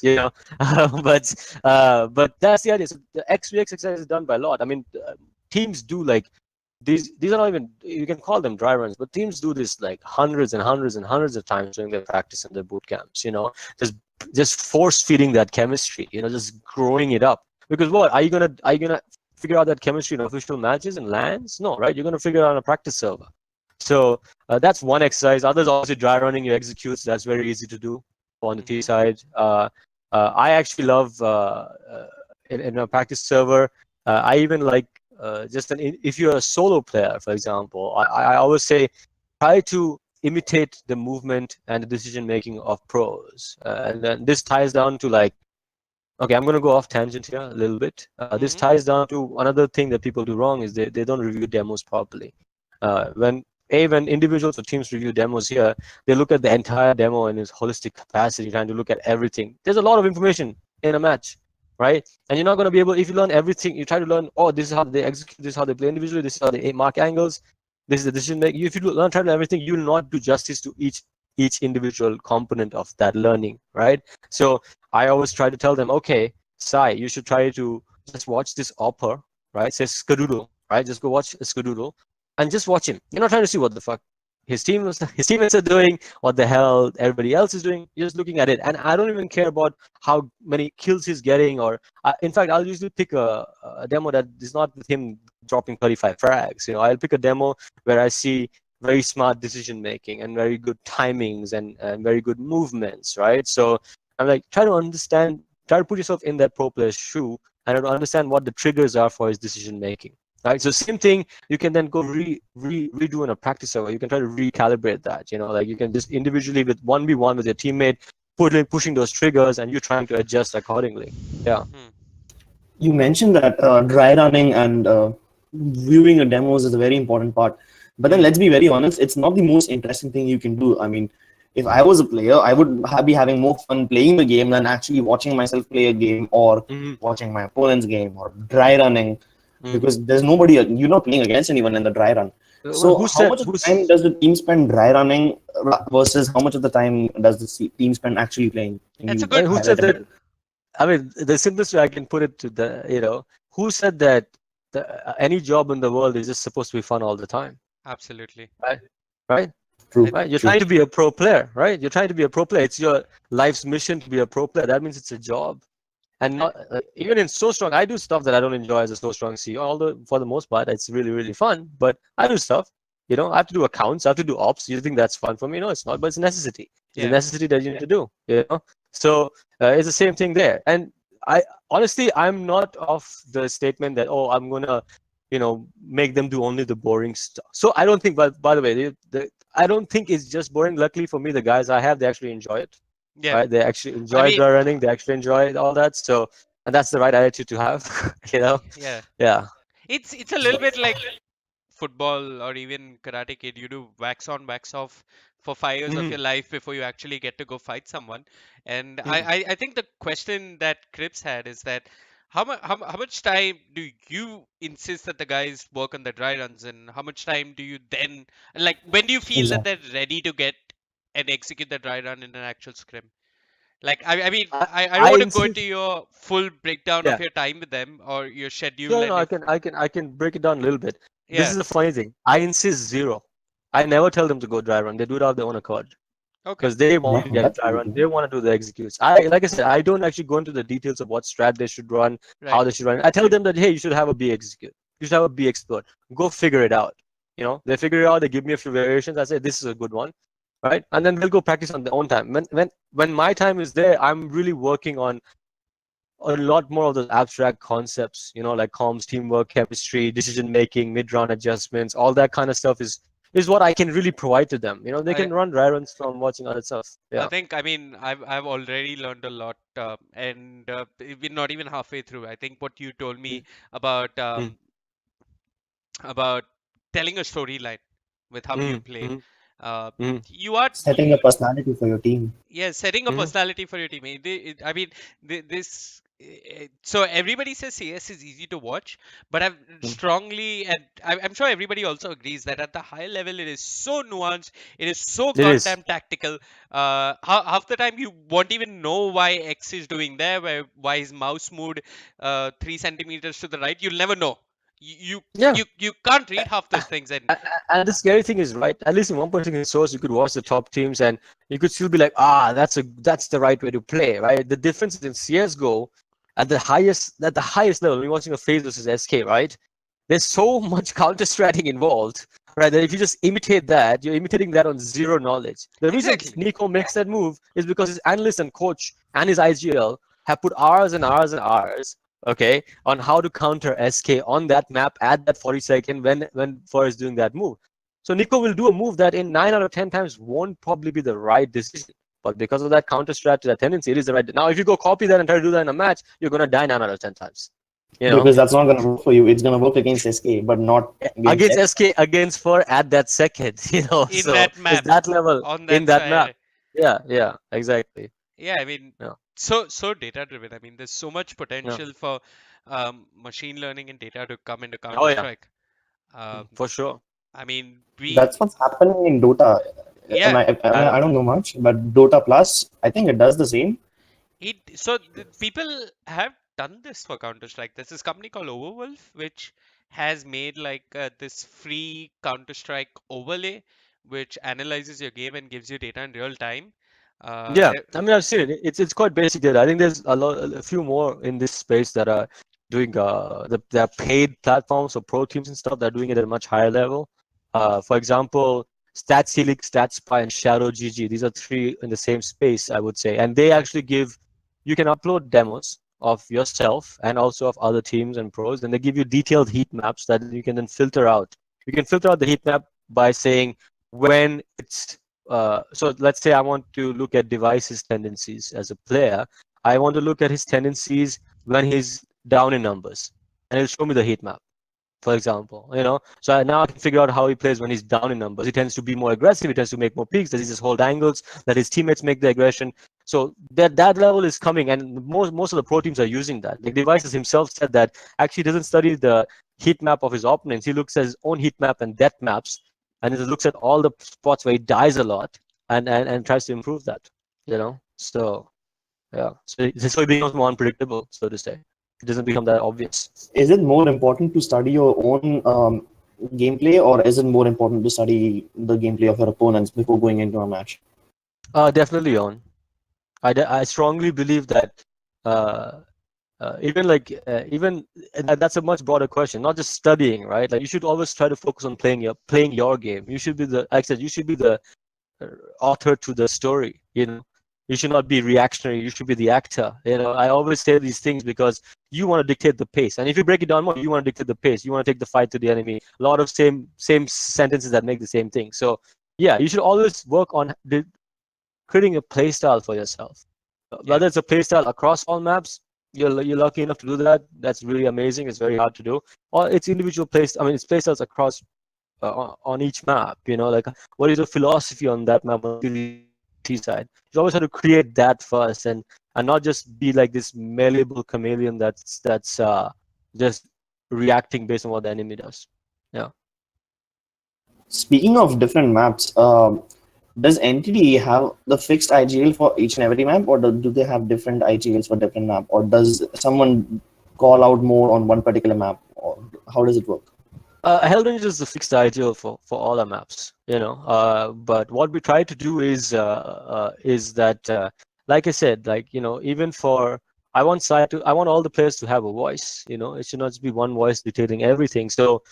But that's the idea. So the XVX exercise is done by a lot. I mean, teams do like these are not even, you can call them dry runs, but teams do this like hundreds and hundreds and hundreds of times during their practice and their boot camps. Just force feeding that chemistry. Just growing it up. Because what are you gonna figure out that chemistry in official matches and lands? No, right? You're gonna figure it out on a practice server. So that's one exercise. Others obviously dry running your executes. That's very easy to do on the T Mhm. side. I actually love in a practice server. I even like if you're a solo player, for example. I always say try to imitate the movement and the decision making of pros, and then this ties down to like. Okay, I'm going to go off tangent here a little bit. This Mhm. ties down to another thing that people do wrong is they don't review demos properly. When individuals or teams review demos here, they look at the entire demo in its holistic capacity, trying to look at everything. There's a lot of information in a match, right? And you're not going to be able, if you learn everything, you try to learn, oh, this is how they execute, this is how they play individually, this is how they mark angles, this is the decision making. If you try to learn everything, you will not do justice to each individual component of that learning, right? So I always try to tell them, okay, Psy, you should try to just watch this opera, right? Says Skadoodle, right? Just go watch Skadoodle and just watch him. You're not trying to see what the fuck his teammates are doing, what the hell everybody else is doing. You're just looking at it. And I don't even care about how many kills he's getting, or in fact, I'll usually pick a demo that is not with him dropping 35 frags. I'll pick a demo where I see very smart decision making and very good timings and very good movements, right? So I'm like, try to put yourself in that pro player's shoe and to understand what the triggers are for his decision making. Right. So same thing, you can then go redo in a practice server. You can try to recalibrate that. Like you can just individually with 1v1 with your teammate, pushing those triggers and you trying to adjust accordingly. Yeah. You mentioned that dry running and viewing your demos is a very important part. But then let's be very honest, it's not the most interesting thing you can do. I mean, if I was a player, I would be having more fun playing the game than actually watching myself play a game or watching my opponent's game or dry running, because there's nobody, you're not playing against anyone in the dry run. So how much of the time does the team spend dry running versus how much of the time does the team spend actually playing? It's a good. Who said that? I mean, the simplest way I can put it to who said that any job in the world is just supposed to be fun all the time? Absolutely. Right? True. Right? You're trying to be a pro player, right? You're trying to be a pro player. It's your life's mission to be a pro player. That means it's a job. And not even in SoStronk, I do stuff that I don't enjoy as a SoStronk CEO. Although for the most part, it's really, really fun. But I do stuff. I have to do accounts. I have to do ops. You think that's fun for me? No, it's not. But it's a necessity. It's a necessity that you need to do. So it's the same thing there. And I'm not of the statement that I'm gonna make them do only the boring stuff. So I don't think, but by the way, I don't think it's just boring. Luckily for me, the guys I have, they actually enjoy it. Yeah. Right? They actually I enjoy mean, dry running. They actually enjoy all that. So, and that's the right attitude to have. yeah. Yeah. It's a little bit like football or even Karate Kid. You do wax on, wax off for 5 years of Mhm. your life before you actually get to go fight someone. And Mhm. I think the question that Kripz had is that how much time do you insist that the guys work on the dry runs, and how much time do you then, like, when do you feel that Exactly. they're ready to get and execute the dry run in an actual scrim? Like, I mean, I, I don't I want to go into insist. your full breakdown of Yeah. your time with them or your schedule, Sure. No, and if I can break it down a little bit. This yeah, is the funny thing. I insist zero. I never tell them to go dry run. They do it of their own accord okay, because they want Yeah, to get a that's dry really run. good. They want to do the executes. Like I said, I don't actually go into the details of what strat they should run, right. how they should run. I tell them that hey, you should have a B execute. You should have a B expert. Go figure it out. They figure it out. They give me a few variations. I say this is a good one, right? And then they'll go practice on their own time. When my time is there, I'm really working on a lot more of those abstract concepts, like comms, teamwork, chemistry, decision making, mid-round adjustments, all that kind of stuff is what I can really provide to them. They I can run dry runs from watching other stuff. I Yeah. think, I mean, I've already learned a lot, and we're not even halfway through. I think what you told me Mm, about mm, about telling a storyline with how you mm, play. mm, Uh, mm, you are Setting a personality for your team. Yeah, setting a mm. personality for your team. I mean, so everybody says CS is easy to watch, but I've Mm. strongly, and I'm sure everybody also agrees that at the high level, it is so nuanced, it is so It is. goddamn tactical. Half the time you won't even know why X is doing there, why his mouse moved 3 centimeters to the right. You'll never know. Yeah. You can't read half those things, and And the scary thing is, right? At least in 1.6 source, you could watch the top teams, and you could still be like, that's the right way to play, right? The difference is in CS:GO, at the highest level, when you're watching a phase versus SK, right? There's so much counter stratting involved, right? That if you just imitate that, you're imitating that on zero knowledge. The reason exactly. Nico makes that move is because his analyst and coach and his IGL have put hours and hours and hours, okay, on how to counter SK on that map at that 40 second when Fur is doing that move. So Nico will do a move that in 9 out of 10 times won't probably be the right decision. But because of that counter strat, that tendency, it is the right. Now, if you go copy that and try to do that in a match, you're gonna die 9 out of 10 times. Because that's not going to work for you. It's going to work against SK, but not against Against X. SK, against Fur at that second, In So that it's map, that level on in that that map. side. Yeah, exactly. Yeah, I mean, Yeah, so data driven. I mean, there's so much yeah. potential for machine learning and data to come into Oh Counter yeah, Strike. Um, for sure. I mean, That's what's happening in Dota. yeah, I don't know much, but Dota Plus, I think it does the same. so the people have done this for Counter Strike. There's this company called Overwolf, which has made like this free Counter Strike overlay, which analyzes your game and gives you data in real time. Yeah, I mean, I've seen it. It's quite basic data. I think there's a few more in this space that are doing the paid platforms or pro teams and stuff that are doing it at a much higher level. For example, StatsHelix, StatSpy, and Shadow GG. These are three in the same space, I would say, and they actually you can upload demos of yourself and also of other teams and pros, and they give you detailed heat maps that you can then filter out. You can filter out the heat map by saying when it's so let's say I want to look at Device's tendencies as a player. I want to look at his tendencies when he's down in numbers, and it'll show me the heat map, for example. So now I can figure out how he plays when he's down in numbers. He tends to be more aggressive. He tends to make more peaks. Does he just hold angles? That his teammates make the aggression. So that level is coming, and most of the pro teams are using that. The Devices himself said that actually doesn't study the heat map of his opponents. He looks at his own heat map and death maps, and he looks at all the spots where he dies a lot, and tries to improve that. So yeah, so it becomes more unpredictable, so to say. It doesn't become that obvious. Is it more important to study your own gameplay, or is it more important to study the gameplay of your opponents before going into a match? Definitely on. I strongly believe that even that's a much broader question, not just studying, right? Like you should always try to focus on playing your game. You should be the, like I said, you should be the author to the story. You should not be reactionary. You should be the actor. I always say these things because you want to dictate the pace. And if you break it down more, you want to dictate the pace. You want to take the fight to the enemy. A lot of same sentences that make the same thing. So yeah, you should always work on creating a play style for yourself. Whether it's a play style across all maps, you're lucky enough to do that. That's really amazing. It's very hard to do. Or it's individual plays. I mean, it's play styles across on each map. Like what is the philosophy on that map on the T side? You always have to create that first, and not just be like this malleable chameleon that's just reacting based on what the enemy does. Yeah. Speaking of different maps, does Entity have the fixed IGL for each and every map, or do they have different IGLs for different map, or does someone call out more on one particular map, or how does it work? Hellranger is the fixed IGL for all our maps, but what we try to do is that, like I said, even for, I want all the players to have a voice. It should not just be one voice dictating everything. So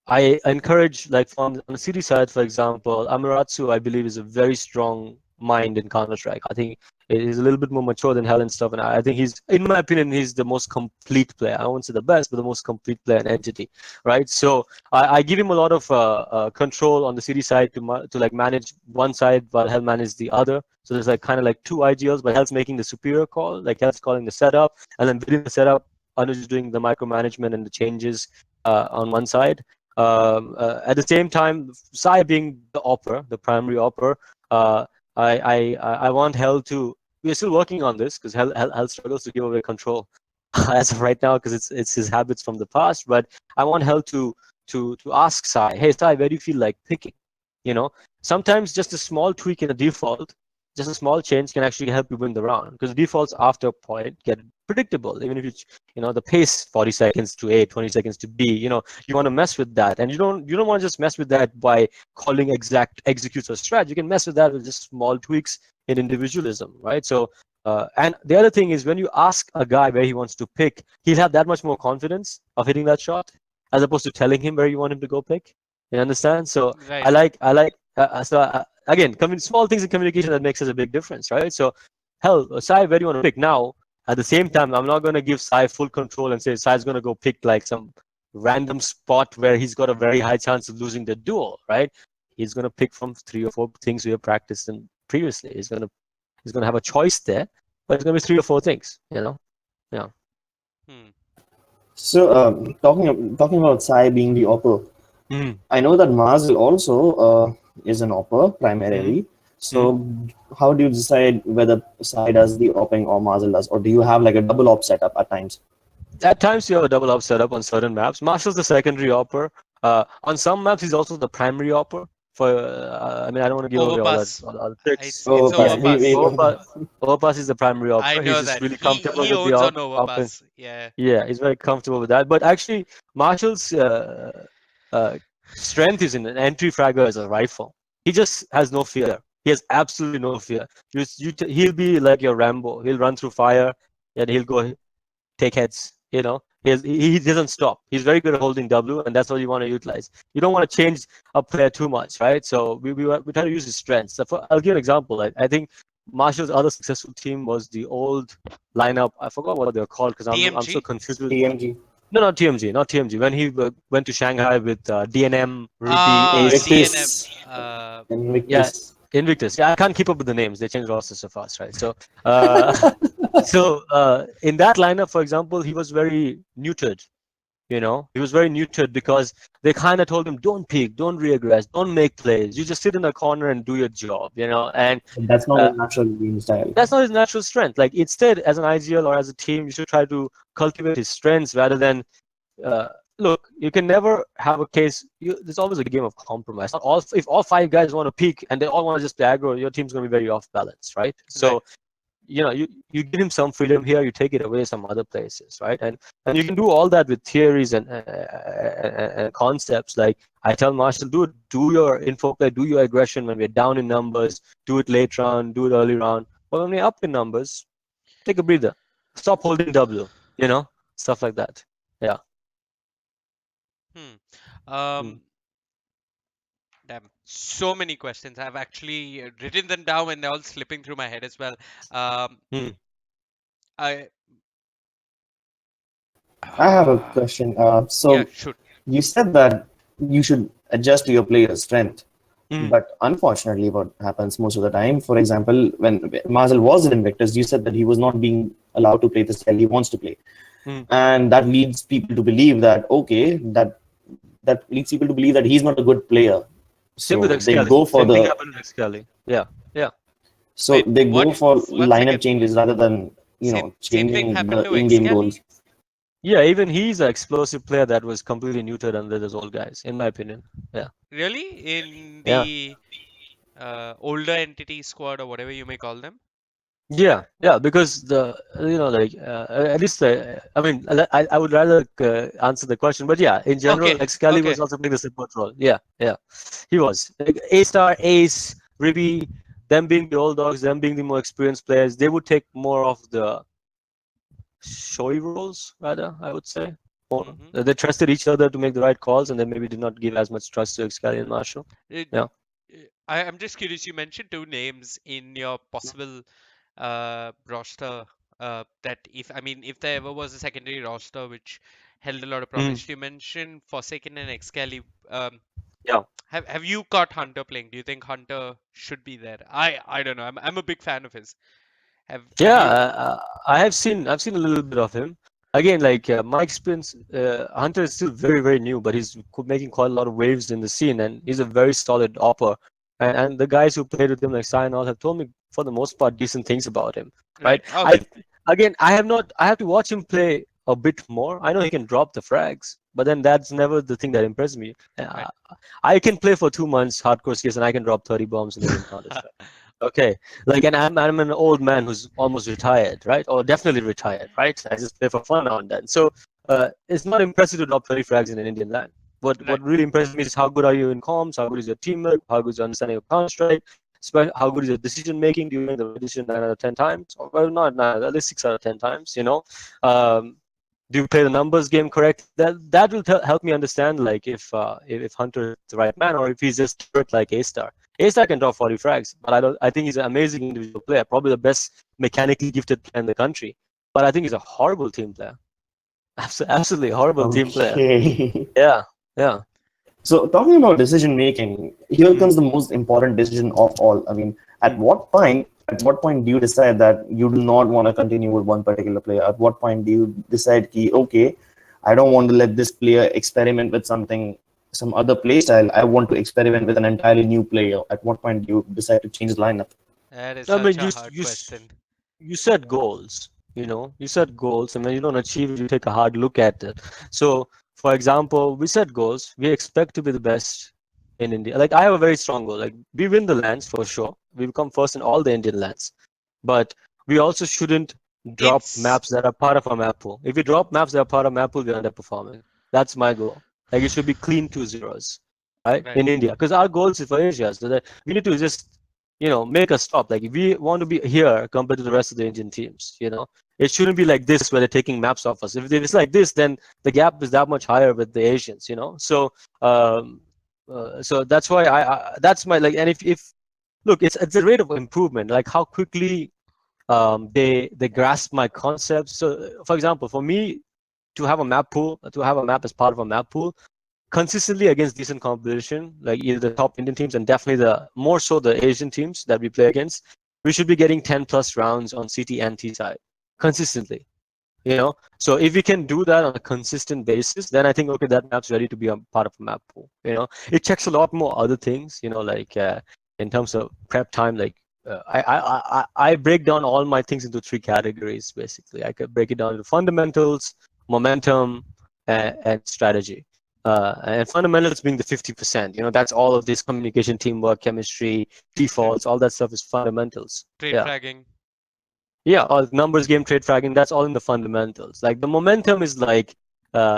I encourage, like on the city side, for example, Amaterasu, I believe, is a very strong mind in Counter-Strike. I think he's a little bit more mature than Hell and stuff, and I think in my opinion, he's the most complete player. I won't say the best, but the most complete player in Entity, right? So I give him a lot of control on the city side to like manage one side while Hell manages the other. So there's like kind of like two IGLs, but Hell's making the superior call, like Hell's calling the setup, and then within the setup, Anuj is doing the micromanagement and the changes on one side. At the same time, Psy being the primary opper, I want Hell to. We are still working on this because Hell struggles to give away control as of right now because it's his habits from the past. But I want Hell to ask Psy, hey Psy, where do you feel like picking? Sometimes just a small tweak in the default, just a small change can actually help you win the round because the defaults after a point get predictable. Even if the pace 40 seconds to A, 20 seconds to B, you want to mess with that, and you don't want to just mess with that by calling exact executes or strat. You can mess with that with just small tweaks in individualism, right? So and the other thing is when you ask a guy where he wants to pick, he'll have that much more confidence of hitting that shot as opposed to telling him where you want him to go pick. You understand? So Right. I like again, small things in communication that makes us a big difference, right? So Hell, Sai, where do you want to pick? Now, at the same time, I'm not going to give Sai full control and say Sai's going to go pick like some random spot where he's got a very high chance of losing the duel, right? He's going to pick from 3 or 4 things we have practiced in previously. He's going to have a choice there, but it's going to be 3 or 4 things, Yeah. So talking about Psy being the opper, I know that Marzil also is an opper primarily. So how do you decide whether Psy does the opping or Marzil does, or do you have like a double op setup at times? At times you have a double op setup on certain maps. Marshall's the secondary opper. On some maps he's also the primary opper. For I mean, I don't want to give away all the tricks. It's Overpass. Overpass is the primary opper. I know he's just that. really comfortable He with the owns on open. Overpass. Yeah. Yeah, he's very comfortable with that. But actually, Marshall's strength is in an entry fragger as a rifle. He just has no fear. He has absolutely no fear. He'll be like your Rambo. He'll run through fire and he'll go take heads. He doesn't stop. He's very good at holding W, and that's what you want to utilize. You don't want to change a player too much, right? So we try to use his strengths. So I'll give an example. I think Marshall's other successful team was the old lineup. I forgot what they're called because I'm so confused with TMG. No, not TMG. When he went to Shanghai with DNM, Ruby, Aequitas, Invictus. Invictus. Yeah, I can't keep up with the names. They change rosters so fast, right? So, in that lineup, for example, he was very neutered. He was very neutered because they kind of told him, "Don't peek, don't reaggress, don't make plays. You just sit in the corner and do your job." And that's not his natural game style. That's not his natural strength. Like instead, as an IGL or as a team, you should try to cultivate his strengths rather than. Look, you can never have a case. There's always a game of compromise. If all 5 guys want to peak and they all want to just play aggro, your team's going to be very off balance, right? So, you give him some freedom here, you take it away some other places, right? And you can do all that with theories and concepts. Like I tell Marshall, do your info play, do your aggression when we're down in numbers, do it late round, do it early round. But when we're up in numbers, take a breather, stop holding W, stuff like that. Yeah. Damn, so many questions. I've actually written them down and they're all slipping through my head as well. Hmm. I I have a question. yeah, So shoot. you said that you should adjust to your player's strength, Hmm. but unfortunately, what happens most of the time, for example, when Marzil was in Invictus, you said that he was not being allowed to play the style he wants to play, Hmm. and that leads people to believe that okay, that leads people to believe that he's not a good player. Same with So they Excali. go for Same thing the happened with Excali. Yeah. Yeah. so Wait, they what? go for One lineup second. changes rather than Same thing changing happened the to in-game Excali? goals. Yeah, even he's an explosive player that was completely neutered under those old guys, in my opinion. Yeah. Really? In Yeah. the older entity squad or whatever you may call them? Yeah, yeah, because at least I mean I would rather answer the question, but yeah, in general, Okay, Excali okay. was also playing the support role. Yeah, yeah, he was like, A star, Ace, Ribby, them being the old dogs, them being the more experienced players, they would take more of the showy roles, rather, I would say. Or Hmm. they trusted each other to make the right calls, and they maybe did not give as much trust to Excali and Marshall. Yeah. I'm just curious. You mentioned two names in your possible roster. That if there ever was a secondary roster which held a lot of Mm, promise, you mentioned Forsaken and Excali. yeah. Have you caught Hunter playing? Do you think Hunter should be there? I don't know. I'm a big fan of his. Have Yeah, you? I've seen a little bit of him. Again, like my experience, Hunter is still very very new, but he's making quite a lot of waves in the scene, and he's a very solid opper. And the guys who played with him, like Psy and all, have told me for the most part decent things about him. Right? Right. Okay. I have not. I have to watch him play a bit more. I know he can drop the frags, but then that's never the thing that impresses me. Right. I can play for 2 months hardcore CS, and I can drop 30 bombs in a game Counter Strike. Okay, like, and I'm an old man who's almost retired, right? Or definitely retired, right? I just play for fun now and then. So it's not impressive to drop 30 frags in an Indian land. What Right. really impresses me is how good are you in comms, how good is your teamwork, how good is your understanding of Counter Strike, how good is your decision making? Do you make the right decision 9 out of 10 times? Or, well, not 9, at least 6 out of 10 times. Do you play the numbers game correct? That will help me understand, like, if Hunter is the right man or if he's just like A star. A-Star can drop 40 frags, but I think he's an amazing individual player, probably the best mechanically gifted player in the country. But I think he's a horrible team player. Absolutely horrible team player. Okay. Yeah, yeah. So talking about decision making, here Mm, comes the most important decision of all. I mean, mm. at what point do you decide that you do not want to continue with one particular player? At what point do you decide ki, okay, I don't want to let this player experiment with some other play style. I want to experiment with an entirely new player. At what point do you decide to change the lineup? That is I such mean, a hard question. you set goals. You set goals, and when you don't achieve it, you take a hard look at it. So, for example, we set goals. We expect to be the best in India. Like, I have a very strong goal. Like, we win the lands for sure. We become first in all the Indian lands, but we also shouldn't drop It's maps that are part of our map pool. If we drop maps that are part of map pool, we're underperforming. That's my goal. Like, it should be clean 2 zeros, right? right. In India, because our goals is for Asia, so that we need to just make a stop. Like, if we want to be here compared to the rest of the Indian teams, it shouldn't be like this where they're taking maps off us. If it's like this, then the gap is that much higher with the Asians. So that's why that's my, like. And if look, it's a rate of improvement, like how quickly they grasp my concepts. So, for example, for me to have a map as part of a map pool consistently against decent competition, like either the top Indian teams and definitely the more so the Asian teams that we play against, we should be getting 10 plus rounds on CT and T side consistently. So if we can do that on a consistent basis, then I think, okay, that map's ready to be a part of a map pool. It checks a lot more other things, like in terms of prep time. Like, I break down all my things into 3 categories. Basically, I could break it down into fundamentals, momentum, and strategy. And fundamentals being the 50%. That's all of this communication, teamwork, chemistry, defaults, all that stuff is fundamentals. Trade Yeah. fragging. Yeah, all numbers game, trade fragging, that's all in the fundamentals. Like, the momentum is like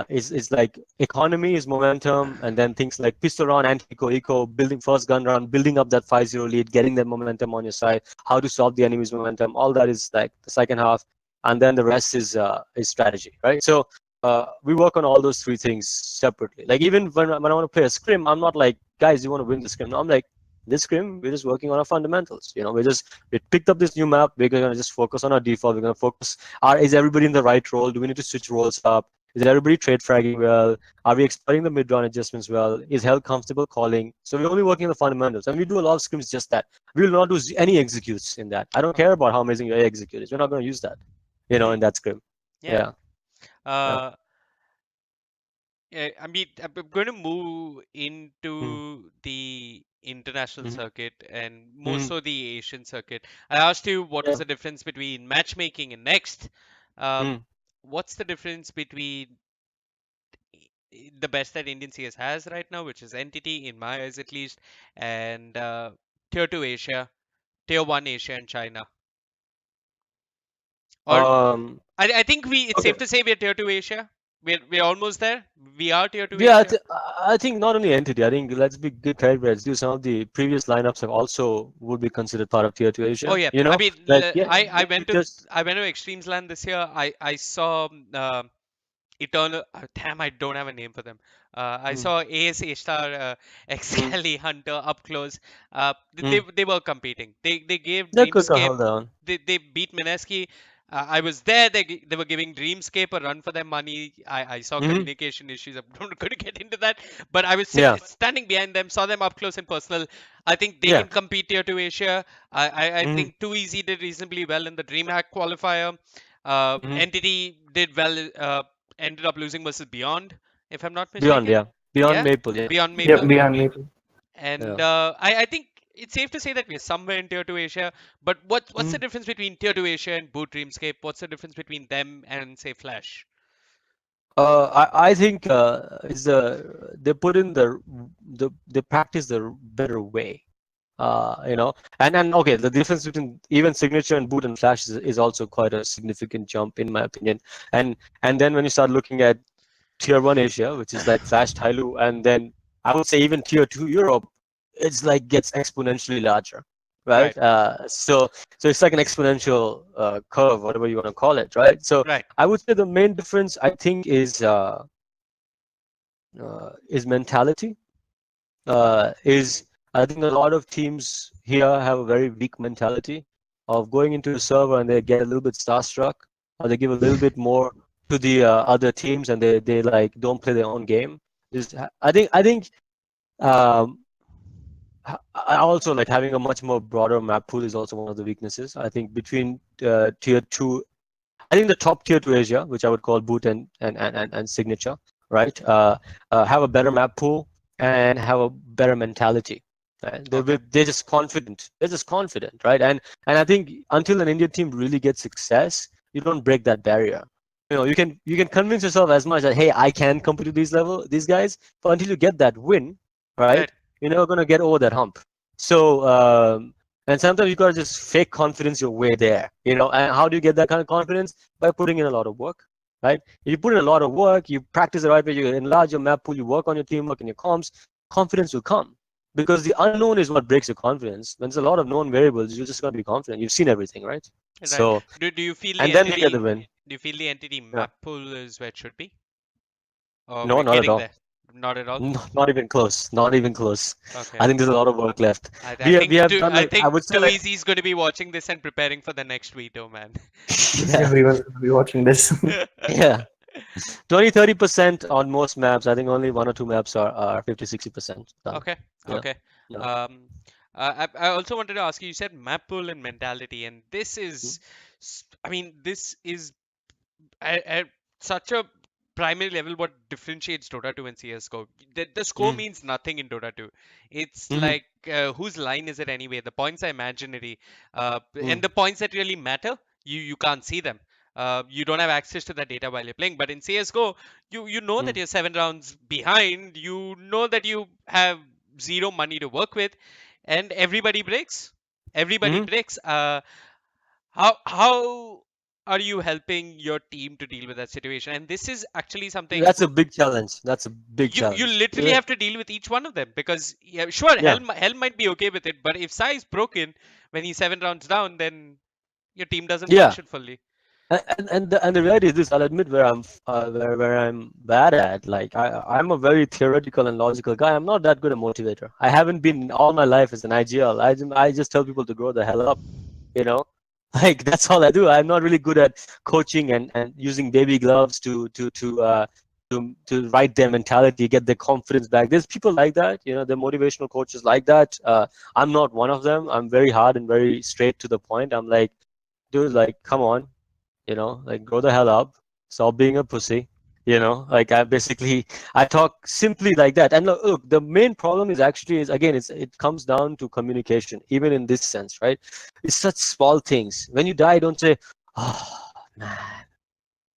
is like economy is momentum, and then things like pistol round, anti-eco, building first gun round, building up that 5-0 lead, getting that momentum on your side, how to solve the enemy's momentum, all that is like the second half, and then the rest is strategy, right? So we work on all those three things separately. Like even when I want to play a scrim, I'm not like, guys, you want to win the scrim? No, I'm like, this scrim, we're just working on our fundamentals. We picked up this new map. We're gonna just focus on our default. We're gonna focus. Is everybody in the right role? Do we need to switch roles up? Is everybody trade fragging well? Are we exploiting the mid-round adjustments well? Is Hell comfortable calling? So we're only working on the fundamentals, and we do a lot of scrims just that. We will not do any executes in that. I don't care about how amazing your execute is. We're not going to use that, in that scrim. Yeah. Yeah. I mean, I'm going to move into the international Mhm. circuit and more Mhm. so the Asian circuit. I asked you what was Yeah. the difference between matchmaking and next. Um, Mm. what's the difference between the best that Indian CS has right now, which is Entity, in my eyes at least, and Tier 2 Asia, Tier 1 Asia, and China? Or Um. I think it's Okay. safe to say we're Tier 2 Asia. We're almost there. We are Tier 2 Yeah. Asia. I think not only entity. I think let's be good calibrated. Do some of the previous lineups have also would be considered part of tier two Oh Asia. yeah, I mean, Like yeah, I you went to just. Extremes Land this year. I saw Eternal. Damn, I don't have a name for them. I Mm, saw AS A Star, mm, Excali Hunter up close. mm. They were competing. They gave That could Dreamscape. hold on. They beat Mineski. I was there. They were giving Dreamscape a run for their money. I saw Hmm. communication issues. I'm not going to get into that. But I was Yeah. standing behind them, saw them up close and personal. I think they Yeah. can compete tier 2 Asia. I Hmm. think Too Easy did reasonably well in the DreamHack qualifier. Hmm. Entity did well. Ended up losing versus Beyond, if I'm not Beyond, mistaken. yeah. Beyond Yeah, Maple, yeah. Beyond Yep, Maple. beyond Maple. And Yeah. I think it's safe to say that we're somewhere in Tier 2 Asia. But what's the Mm. difference between Tier 2 Asia and Boot Dreamscape? What's the difference between them and, say, Flash? I think is they put in they practice the better way. And okay, the difference between even signature and boot and flash is also quite a significant jump in my opinion. And then when you start looking at tier one Asia, which is like flash Tyloo, and then I would say even tier two Europe, it's like gets exponentially larger, right? Right, So it's like an exponential curve, whatever you want to call it, right? So right. I would say the main difference I think is mentality. Is I think a lot of teams here have a very weak mentality of going into a server and they get a little bit starstruck, or they give a little bit more to the other teams and they like don't play their own game. I think um, I also like having a much more broader map pool is also one of the weaknesses. I think between tier two, I think the top tier to Asia, which I would call boot and signature, right? Have a better map pool and have a better mentality. Right? Okay. They're just confident. They're just confident, right? And I think until an Indian team really gets success, you don't break that barrier. You can convince yourself as much that hey, I can compete with these guys, but until you get that win, right? Right. You're never gonna get over that hump. So and sometimes you gotta just fake confidence your way there, And how do you get that kind of confidence? By putting in a lot of work, right? If you put in a lot of work, you practice the right way, you enlarge your map pool, you work on your teamwork and your comms, confidence will come. Because the unknown is what breaks your confidence. When there's a lot of known variables, you're just gonna be confident. You've seen everything, right? Right. So, Do you feel the and then you get entity the win. do you feel the entity Yeah. map pool is where it should be? Or No, we're not at getting all. there? Not at all. Not even close. Not even close. Okay. I think there's a lot of work left. I We think have done I like I think would say Too like Easy is going to be watching this and preparing for the next veto, man. Yeah, yeah. everyone's gonna be watching this. Yeah. 20-30% on most maps. I think only one or two maps are 50-60% done. Okay, Yeah. okay. Yeah. Um, I also wanted to ask you, you said map pool and mentality, and this Mm, is, I mean, this is at such a primary level what differentiates Dota 2 and CSGO. The score mm, means nothing in Dota 2. It's mm, like, whose line is it anyway? The points are imaginary. And mm, the points that really matter, you can't see them. You don't have access to the data while you're playing. But in CSGO, you know that mm, you're 7 rounds behind. You know that you have zero money to work with, and everybody breaks. Everybody mm. breaks. How are you helping your team to deal with that situation? And this is actually something That's a big challenge. That's a big you challenge. literally Yeah. have to deal with each one of them, because yeah, sure, Yeah. hell might be okay with it, but if Sai is broken when he's 7 rounds down, then your team doesn't Yeah. function fully. And the reality is this. I'll admit where I'm bad at. Like I'm a very theoretical and logical guy. I'm not that good a motivator. I haven't been all my life as an IGL. I just tell people to grow the hell up. You know, like that's all I do. I'm not really good at coaching and using baby gloves to write their mentality, get their confidence back. There's people like that. You know, the motivational coaches like that. I'm not one of them. I'm very hard and very straight to the point. I'm like, dude, like, come on. You know, like grow the hell up, stop being a pussy. You know, like I talk simply like that. And look, the main problem is actually is again, it comes down to communication, even in this sense, right? It's such small things. When you die, don't say, "Oh man,"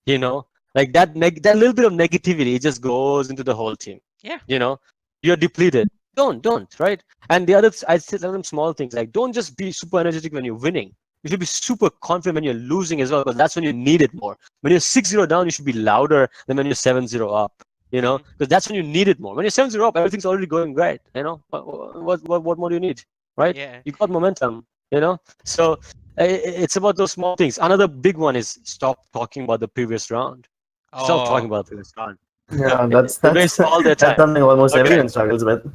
you know, like that little bit of negativity, it just goes into the whole team. Yeah. You know, you're depleted. Don't, right? And the other, I said some small things like don't just be super energetic when you're winning. You should be super confident when you're losing as well, because that's when you need it more. When you're 6-0 down, you should be louder than when you're 7-0 up. You know, because that's when you need it more. When you're 7-0 up, everything's already going great. You know, what more do you need, right? Yeah. You got momentum. You know, so it's about those small things. Another big one is stop talking about the previous round. Stop talking about the previous round. Yeah, They waste all their that's time. something almost Okay. everyone struggles with.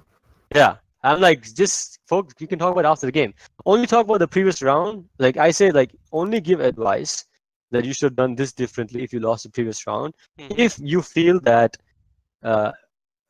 Yeah, I'm like, just folks, you can talk about it after the game. Only talk about the previous round. Like I say, like only give advice that you should have done this differently if you lost the previous round. Mhm. If you feel that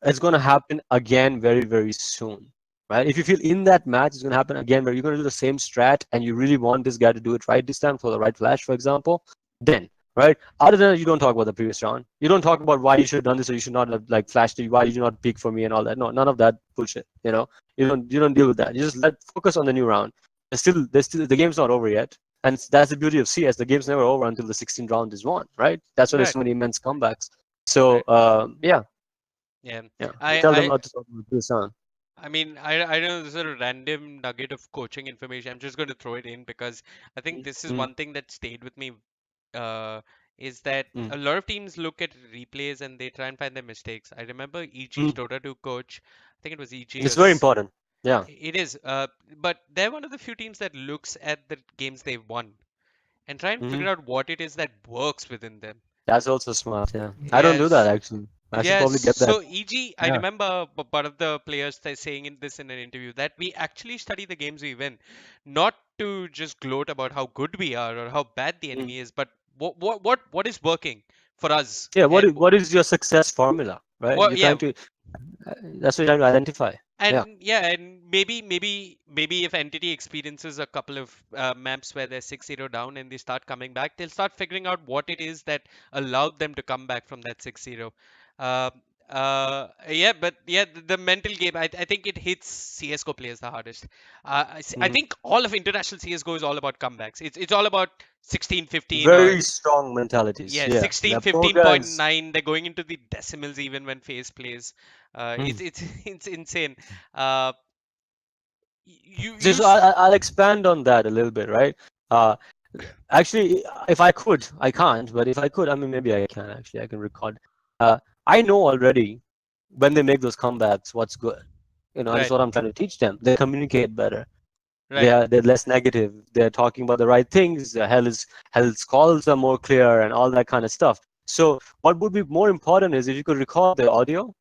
it's going to happen again very, very soon, right? If you feel in that match it's going to happen again, where you're going to do the same strat and you really want this guy to do it right this time for the right flash, for example, then, right? Other than that, you don't talk about the previous round. You don't talk about why you should have done this or you should not have like flashed it, why did you not peek for me and all that. No, none of that bullshit. You know, you don't deal with that. You just focus on the new round. There's still the game's not over yet. And that's the beauty of CS. The game's never over until the 16th round is won, right? That's why there's so many immense comebacks. So yeah. Yeah. You I tell them I not to talk about this round. I mean, I know this is a random nugget of coaching information. I'm just going to throw it in because I think this is Mm, one thing that stayed with me. Is that mm, a lot of teams look at replays and they try and find their mistakes. I remember EG's mm. Dota 2 coach. I think it was EG. It's very important. Yeah. It is. But they're one of the few teams that looks at the games they've won and try and Hmm. figure out what it is that works within them. That's also smart. Yeah. I don't do that Yes. actually. I should Yes, probably get that. so EG, I Yeah. remember one of the players saying in this in an interview that we actually study the games we win, not to just gloat about how good we are or how bad the Mm. enemy is, but what is working for us Yeah. and What is your success formula, right? what You're trying to. That's what you're trying to identify. Yeah. and maybe if entity experiences a couple of maps where they're 6-0 down and they start coming back, they'll start figuring out what it is that allowed them to come back from that 6-0. uh, yeah, but yeah, the mental game, I think it hits CSGO players the hardest. I Mm. think all of international CSGO is all about comebacks. It's all about 16, 15 or Very strong mentalities. yeah, Yeah. 16, The pro guys. 15.9. They're going into the decimals even when FaZe plays. Mm. It's insane. Uh, you Just use I'll expand on that a little bit, right? Uh, Actually, if I could, I can't, but if I could, I mean, maybe I can actually. I can record. I know already when they make those comebacks, what's good. You know, and that's right, what I'm trying to teach them. They communicate better. right. They're less negative. They're talking about the right things. The hell's calls are more clear and all that kind of stuff. So what would be more important is if you could record the audio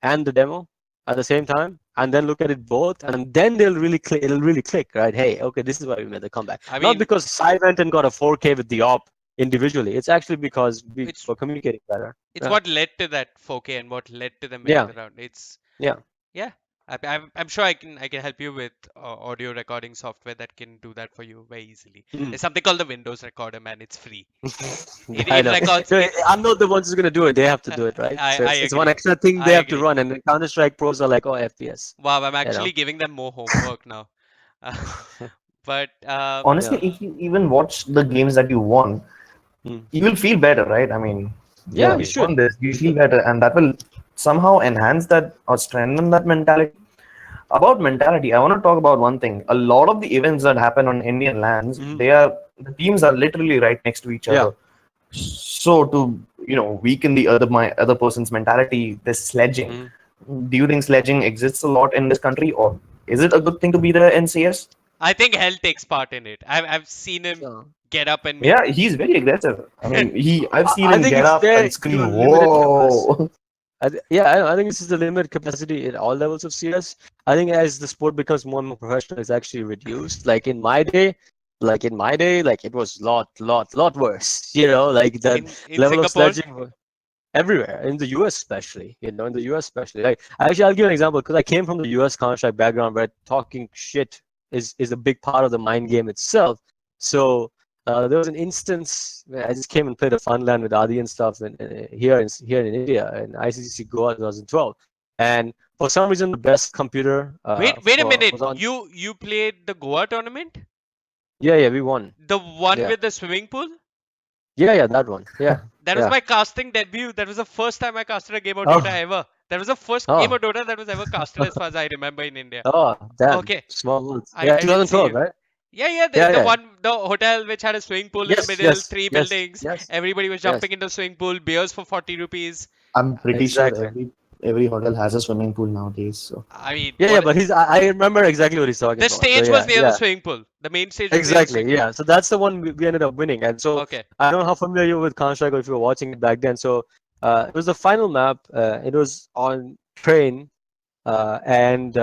and the demo at the same time, and then look at it both, and then they'll really click. It'll really click, right? Hey, okay, this is why we made the comeback. I Not mean, because Psy went and got a 4K with the op individually. It's actually because we it's were communicating better. it's Yeah, what led to that 4K and what led to them winning yeah, the round. It's yeah. yeah. I'm sure I can help you with audio recording software that can do that for you very easily. Mm. There's something called the Windows Recorder, man. It's free. It, I it know. records. So It, I'm not the ones who's gonna do it. They have to do it, right? So I it's one agree. extra thing I they have to agree. run, and the Counter-Strike pros are like, oh, FPS, Wow, I'm you know. actually giving them more homework now. Uh, but Honestly, Yeah. if you even watch the games that you won, Mm. you will feel better, right? I mean, Yeah, yeah, you you won should. this, you feel better, and that will somehow enhance that or strengthen that mentality. About mentality, I want to talk about one thing. A lot of the events that happen on Indian lands, Mhm. the teams are literally right next to each Yeah. other. So to weaken the my other person's mentality, this sledging. Mhm. Do you think sledging exists a lot in this country, or is it a good thing to be there in CS? I think Hell takes part in it. I've seen him So, get up and make. Yeah, he's very aggressive. I mean, I've seen I him think get it's up there and scream, to a limited capacity. "Whoa!" I think this is the limit capacity at all levels of CS. I think as the sport becomes more and more professional, it's actually reduced. Like it was lot worse. Like the In level of Singapore. sledging everywhere in the US especially. In the US especially. Like actually, I'll give an example because I came from the US Counter-Strike background where talking shit is a big part of the mind game itself. So there was an instance where I just came and played a Funland with Adi and stuff here in India in ICC Goa 2012, and for some reason the best computer Wait a minute. was on. You played the Goa tournament? Yeah, we won. The one Yeah, with the swimming pool? yeah, that one. Yeah, That was yeah. my casting debut. That was the first time I casted a game of Dota Oh, ever. That was the first game oh, of Dota that was ever casted as far as I remember in India. oh, damn. Okay. Small world. I, Yeah, I didn't see 2012, you. right? Yeah, Yeah, the yeah. one, the hotel which had a swimming pool in the Yes, middle, yes, three yes, buildings. yes, Everybody was yes. jumping into the swimming pool, beers for 40 rupees. I'm pretty sure Exactly. every hotel has a swimming pool nowadays. So I mean, Yeah, what but I remember exactly what he's talking the about. So stage was yeah, near the yeah. swimming pool. The main stage was near the Exactly, swimming pool. yeah. So that's the one we ended up winning. And so Okay. I don't know how familiar you were with Counter-Strike or if you were watching it back then. So it was the final map. It was on train, and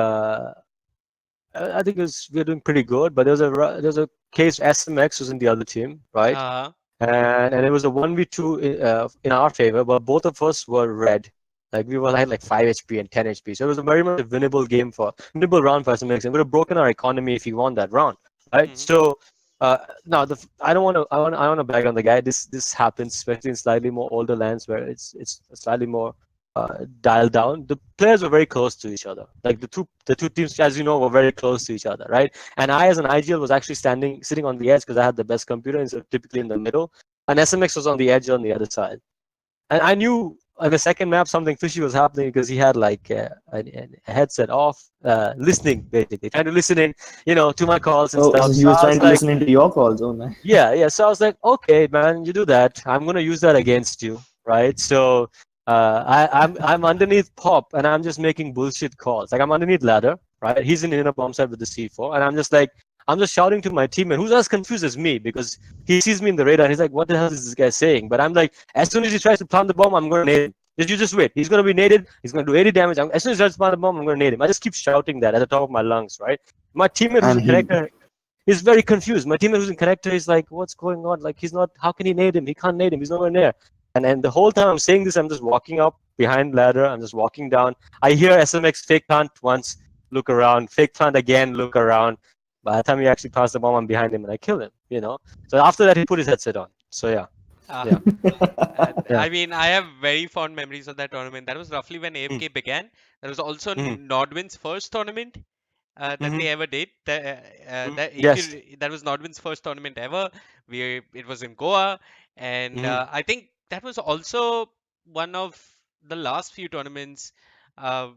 I think we were doing pretty good. But there was a case SMX was in the other team, right? Uh-huh. And it was a 1v2 in our favor, but both of us were red. Like we had like 5 HP and 10 HP. So it was a very much a winnable round for SMX, and we would have broken our economy if he won that round, right? Mhm. So now I don't want to I want to bag on the guy. This happens especially in slightly more older lands where it's slightly more dialed down. The players were very close to each other. Like the two teams, as you know, were very close to each other, right? And I, as an IGL, was actually sitting on the edge because I had the best computer, and so typically in the middle. And SMX was on the edge on the other side. And I knew on the second map something fishy was happening because he had like a headset off, listening basically, trying to listen in, to my calls and oh, stuff. so he So was I was trying to like, listen into your calls. Oh man. yeah. So I was like, okay, man, you do that. I'm gonna use that against you, right? So I'm underneath pop and I'm just making bullshit calls. Like I'm underneath ladder, right? He's in inner bomb side with the C4, and I'm just shouting to my teammate who's as confused as me because he sees me in the radar and he's like, what the hell is this guy saying? But I'm like, as soon as he tries to plant the bomb, I'm gonna nade him. You just wait. He's gonna be naded. He's gonna do 80 damage. As soon as he tries to plant the bomb, I'm gonna nade him. I just keep shouting that at the top of my lungs, right? My teammate who's And in connector is very confused. My teammate who's in connector is like, what's going on? Like he's not. How can he nade him? He can't nade him. He's nowhere near. And the whole time I'm saying this, I'm just walking up behind ladder. I'm just walking down. I hear SMX fake plant once, look around, fake plant again, look around. By the time he actually passed the bomb, I'm behind him and I kill him. So after that, he put his headset on. So yeah. Ah. Yeah. And Yeah. I mean, I have very fond memories of that tournament. That was roughly when AFK began. That was also Nodwin's first tournament that they ever did. Yes. That was Nodwin's first tournament ever. It was in Goa, and I think that was also one of the last few tournaments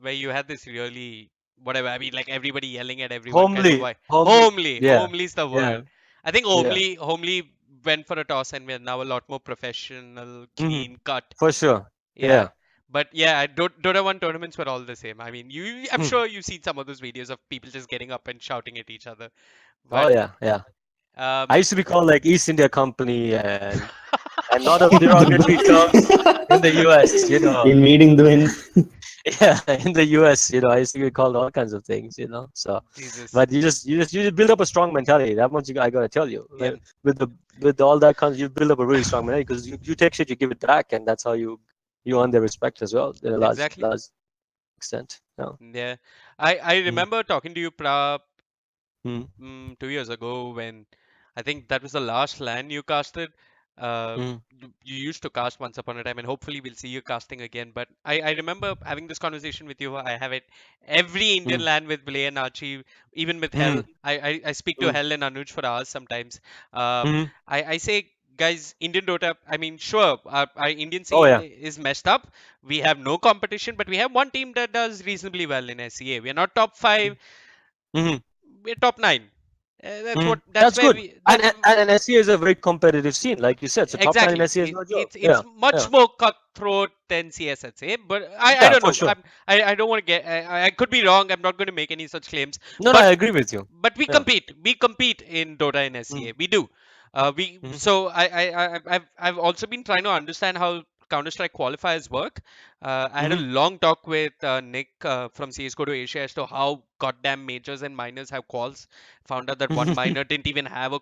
where you had this really whatever. I mean, like everybody yelling at everyone, kind of Homely. why Homely. Yeah. homely is the Yeah. word. I think Yeah. homely went for a toss, and we're now a lot more professional, clean cut. For sure. Yeah. Yeah. But yeah, Dota 1 tournaments were all the same. I mean, I'm Hmm. sure you've seen some of those videos of people just getting up and shouting at each other. Oh But yeah. Yeah. um, I used to be called like East India Company and a lot of derogatory terms in the US, in meeting the win. Yeah, in the US, I used to be called all kinds of things. So, Jesus. but you just build up a strong mentality. That much I gotta tell you. Yeah. With all that comes, you build up a really strong mentality because you take shit, you give it back, and that's how you earn their respect as well in a large Exactly. extent. No. Yeah. I remember talking to you 2 years ago when I think that was the last LAN you casted. You used to cast once upon a time, and hopefully we'll see you casting again. But I remember having this conversation with you. I have it every Indian LAN with Blay and Archie, even with Hell. I speak to Hell and Anuj for hours sometimes. I say, guys, Indian Dota, I mean, sure, our Indian scene Oh yeah. is messed up. We have no competition, but we have one team that does reasonably well in SEA. We are not top 5, Mhm. we're top 9. That's That's where good. we And SEA is a very competitive scene, like you said. So top 10 in exactly. SEA is no joke. It's Yeah, much yeah, more cutthroat than CS, I'd say. But I yeah, don't for know. sure. I don't want to get. I could be wrong. I'm not going to make any such claims. No, But I agree with you. we Yeah. compete. We compete in Dota and Mm, SEA. We do. We mhm, so I've also been trying to understand how Counter Strike qualifiers work. I had a mhm. long talk with Nick from CS:GO to Asia as to how goddamn majors and minors have quals. Found out that one major didn't even have a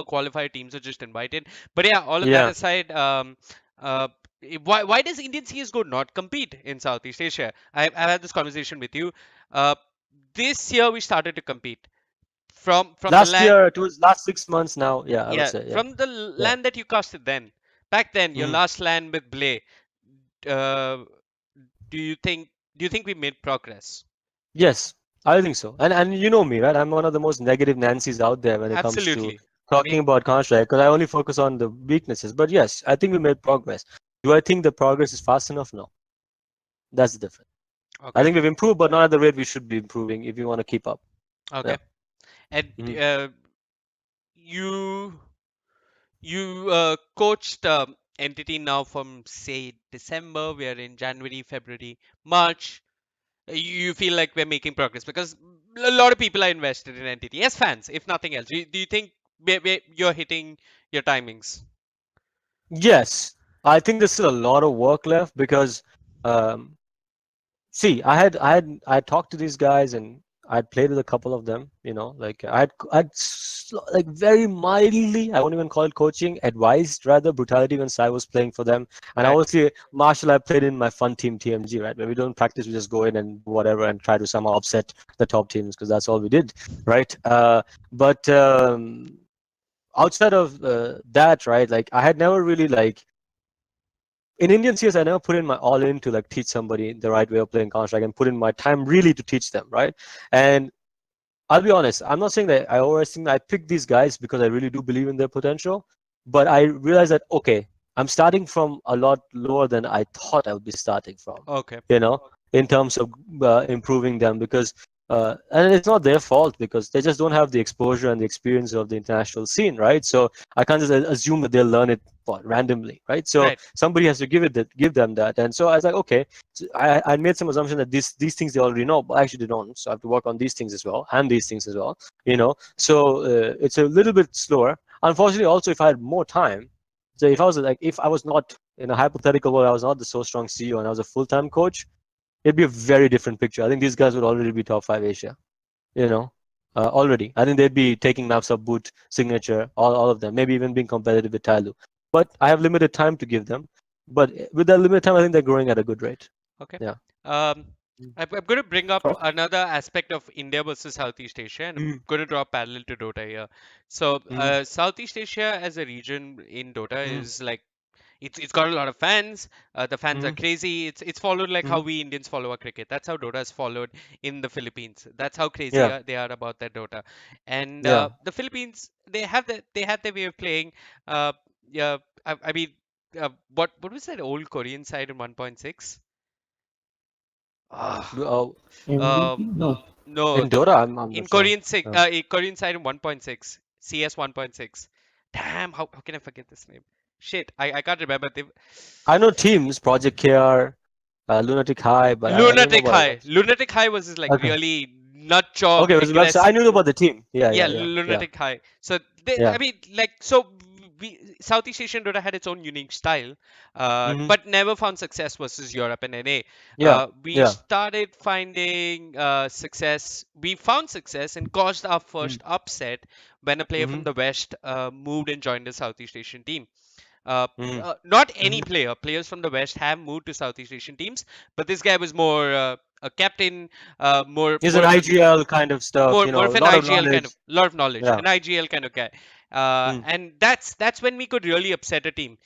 qualifier. Teams are just invited. But yeah, all of that Yeah. aside, uh, why does Indian CS:GO not compete in Southeast Asia? I've had this conversation with you. Uh, this year we started to compete from the Last land, year, it was last 6 months now. Yeah, I would yeah, say. Yeah. from the Yeah. land that you casted then. Back then, your Mhm. last land with Blay. Uh, do you think we made progress? Yes, I think so. And you know me, right? I'm one of the most negative Nancys out there when it comes to Absolutely. I talking mean, about Counter-Strike because I only focus on the weaknesses. But yes, I think we made progress. Do I think the progress is fast enough? No. That's the difference. I okay, think we've improved, but not at the rate we should be improving if you want to keep up. okay. Yeah. And Mhm. you coached entity now from say December. We are in January, February, March. You feel like we're making progress because a lot of people are invested in entity as fans, if nothing else. Do you think you're hitting your timings? Yes, I think there's still a lot of work left because um, see, I talked to these guys and I'd played with a couple of them, like like very mildly, I won't even call it coaching, advised rather brutality when Sai was playing for them. And Right. obviously Marshall, I played in my fun team TMG, right? Where we don't practice, we just go in and do whatever and try to somehow upset the top teams because that's all we did, right? But outside of that, right? Like I had never really like in Indian CS, I never put in my all in to like teach somebody the right way of playing Counter Strike and put in my time really to teach them, right? And I'll be honest, I'm not saying that I overestimate. I picked these guys because I really do believe in their potential, but I realized that okay, I'm starting from a lot lower than I thought I would be starting from, Okay. in terms of improving them because. And it's not their fault because they just don't have the exposure and the experience of the international scene, right? So I can't just assume that they'll learn it randomly, right? So Right. somebody has to give them that. And so I was like, okay, so I made some assumption that these things they already know, but actually they don't. So I have to work on these things as well and these things as well, So it's a little bit slower. Unfortunately, also if I had more time, so if I was not in a hypothetical world, I was not the SoStronk CEO and I was a full-time coach, it'd be a very different picture. I think these guys would already be top 5 Asia, you know, already. I think they'd be taking maps up, boot, signature, all of them, maybe even being competitive with Tyloo. But I have limited time to give them. But with that limited time, I think they're growing at a good rate. Okay. Yeah. Um, I'm going to bring up Sure. another aspect of India versus Southeast Asia, and I'm Mm, going to draw a parallel to Dota here. So, mm, Southeast Asia as a region in Dota mm, is like it's got a lot of fans. The fans are mm, crazy. It's followed like how mm. we Indians follow our cricket. That's how Dota is followed in the Philippines. That's how crazy Yeah, they are about their Dota. And yeah. the Philippines, they have their way of playing. Uh, yeah, I mean, what was that old Korean side in 1.6? Ah, Oh, uh, MVP? No. no, in the Dota, I'm in not sure. Yeah. Korean side in 1.6, CS 1.6. Damn, how can I forget this name? Shit, I can't remember. I know teams, Project KR, Lunatic High, but I don't know Lunatic about High. others. Lunatic High was this like Okay. really nut job, Okay, it was a website. I knew about the team. Yeah, yeah, yeah, yeah, yeah, Lunatic High. So I yeah. mean, like, so Southeast Asian Dota had its own unique style, Hmm. but never found success versus Europe and NA. Yeah, We yeah. started finding success. We found success and caused our Mm-hmm. first upset when a player Mm-hmm. from the West moved and joined the Southeast Asian team. Uh, Mm-hmm. Not any Mm-hmm. player. Players from the West have moved to Southeast Asian teams, but this guy was more a captain, It's an IGL kind of stuff, more a of an lot of IGL kind of knowledge. lot of knowledge, Yeah. an IGL kind of guy, Mm. and that's when we could really upset a team.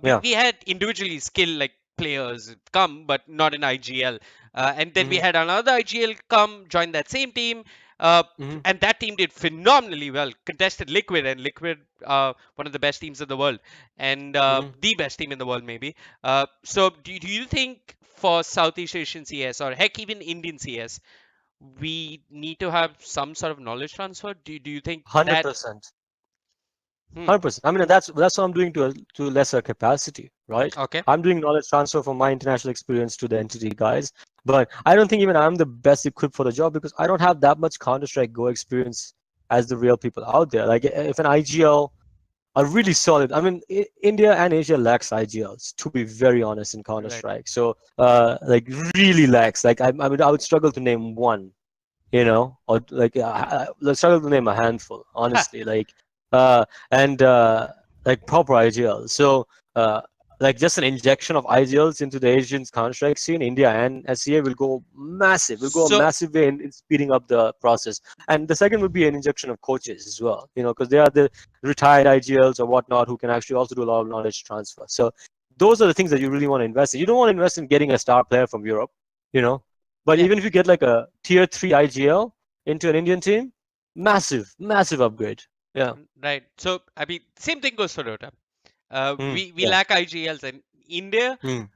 Yeah. We had individually skilled like players come, but not an IGL, and then we Mm-hmm. had another IGL come join that same team. Uh, Mm-hmm. and that team did phenomenally well. Contested Liquid, and Liquid, one of the best teams in the world, and Mm-hmm. the best team in the world, maybe. So, do you think for Southeast Asian CS or heck even Indian CS, we need to have some sort of knowledge transfer? Do you think that? 100%. Hmm, 100%. I mean, that's what I'm doing to lesser capacity, right? okay. I'm doing knowledge transfer from my international experience to the entity guys, but I don't think even I'm the best equipped for the job because I don't have that much Counter-Strike Go experience as the real people out there. Like if an IGL are really solid. I mean, India and Asia lacks IGLs, to be very honest, in Counter Right. Strike. So, like, really lacks. Like, I would struggle to name one, or like, let's struggle to name a handful, honestly. Like, uh, and like proper IGLs. So, uh, like, just an injection of IGLs into the Asian Counter Strike scene, India and SEA will go massive. Will go a So massive way in speeding up the process. And the second would be an injection of coaches as well, because they are the retired IGLs or whatnot who can actually also do a lot of knowledge transfer. So those are the things that you really want to invest in. You don't want to invest in getting a star player from Europe, you know. But yeah, even if you get like a tier 3 IGL into an Indian team, massive, massive upgrade. Yeah. right. So I mean, same thing goes for Dota. We Yeah. lack IGLs, and India Mm.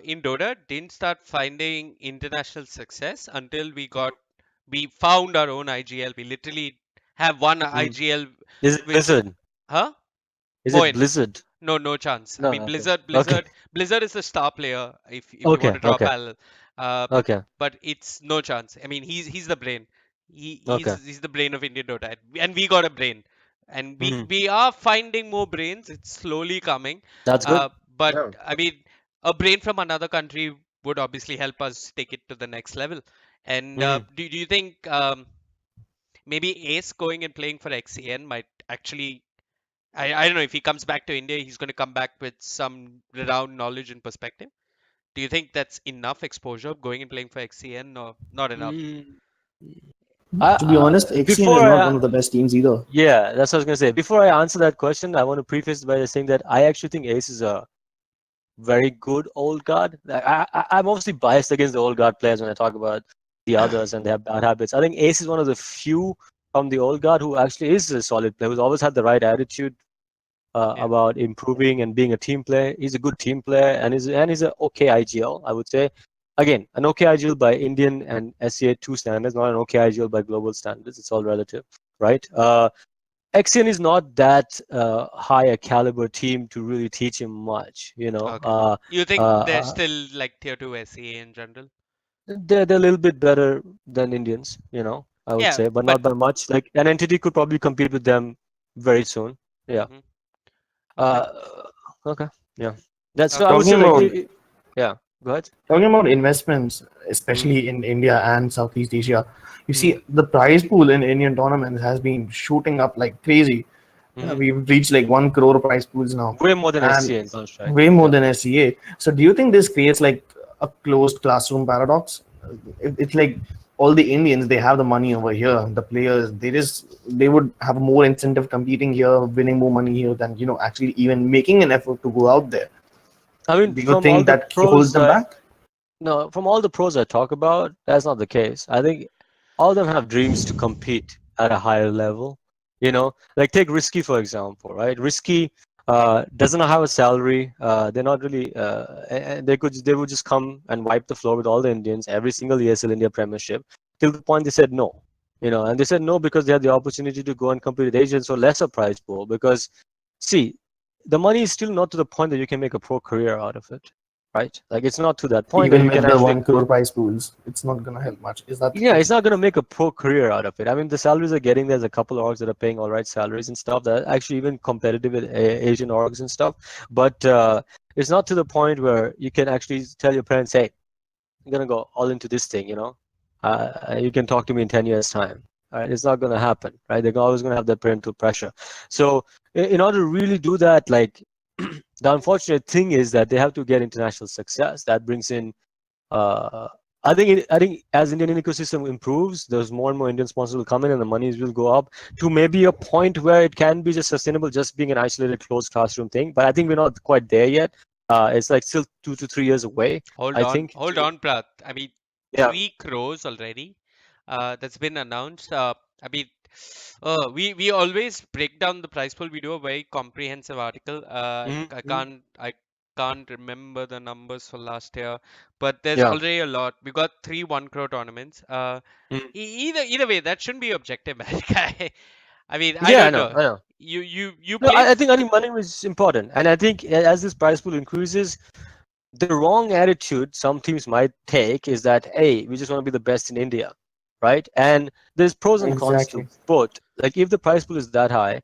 in Dota didn't start finding international success until we found our own IGL. We literally have one Mm. IGL, Is it which, Blizzard? huh? Is it Moin. Blizzard? No chance. I No. mean, Okay. Blizzard, Okay. Blizzard, Blizzard is the star player if you want Okay. to draw a Okay. parallel. Uh, Okay. but it's no chance. I mean, he's the brain. Okay. He's the brain of Indian Dota, and we got a brain, and we Mm. we are finding more brains. It's slowly coming. That's good. But Yeah. I mean, a brain from another country would obviously help us take it to the next level. And Mm. do you think maybe Ace going and playing for XCN might actually I don't know if he comes back to India, he's going to come back with some renowned knowledge and perspective. Do you think that's enough exposure going and playing for XCN or not enough? Mm. To be honest, XCN Before is not I, one of the best teams either. yeah, that's what I was gonna say. Before I answer that question, I want to preface by saying that I actually think Ace is a very good old guard. I'm obviously biased against the old guard players when I talk about the others and their bad habits. I think Ace is one of the few from the old guard who actually is a solid player, who's always had the right attitude Yeah. about improving and being a team player. He's a good team player and he's an okay IGL, I would say. Again, an okay IGL by Indian and SCA2 standards, not an okay IGL by global standards. It's all relative, right? XN is not that high a caliber team to really teach him much, Okay. You think they're still like tier 2 SEA in general? they're a little bit better than Indians, I would Yeah, say, but but not by much. Like an entity could probably compete with them very soon. Yeah. mhm, okay. Uh, okay. Yeah. That's so I Okay. would Talking say like about yeah. Go ahead. talking about investments, Mm, especially in India and Southeast Asia, you mm, see the prize pool in Indian tournaments has been shooting up like crazy. mm. We've reached like 1 crore prize pools now, Way more than and SCA in Counter-Strike. way more Yeah. than SCA. So, do you think this creates like a closed classroom paradox? It's like all the Indians, they have the money over here. The players, they would have more incentive competing here, winning more money here than actually even making an effort to go out there. I mean, Do you from all think the that holds pros them back? no, from all the pros I talk about, that's not the case. I think all of them have dreams to compete at a higher level. Like take Risky for example, right? Risky doesn't have a salary. They're not really. They would just come and wipe the floor with all the Indians every single ESL India Premiership till the point they said no. And they said no because they had the opportunity to go and compete with Asians for lesser prize pool. Because see, the money is still not to the point that you can make a pro career out of it, right? Like it's not to that point where Even you can with the actually 1 crore prize pools, it's not gonna help much. Is that the yeah, it's case? not going to make a pro career out of it. I mean, the salaries are getting there's a couple of orgs that are paying all right salaries and stuff that are actually even competitive with Asian orgs and stuff. But it's not to the point where you can actually tell your parents, hey, I'm going to go all into this thing, you can talk to me in 10 years' time. Right? It's not going to happen, right? They're always going to have that parental pressure. So in order to really do that, like the unfortunate thing is that they have to get international success. That brings in uh, I think as Indian ecosystem improves, there's more and more Indian sponsors will come in, and the monies will go up to maybe a point where it can be just sustainable, just being an isolated closed classroom thing. But I think we're not quite there yet. It's like still 2 to 3 years away. I think. Hold on, Prat. I mean, Yeah. 3 crores already. That's been announced. I mean, we always break down the price pool. We do a very comprehensive article. Mhm, I mhm. can't. I can't remember the numbers for last year, but there's Yeah. already a lot. We got three 1 crore tournaments. Mm. Either way, that shouldn't be objective, man. I mean, I Yeah, I don't know. know. I know. You No, played. I think money is important, and I think as this prize pool increases, the wrong attitude some teams might take is that, hey, we just want to be the best in India, right? And there's pros and cons to Exactly. both. Like if the prize pool is that high,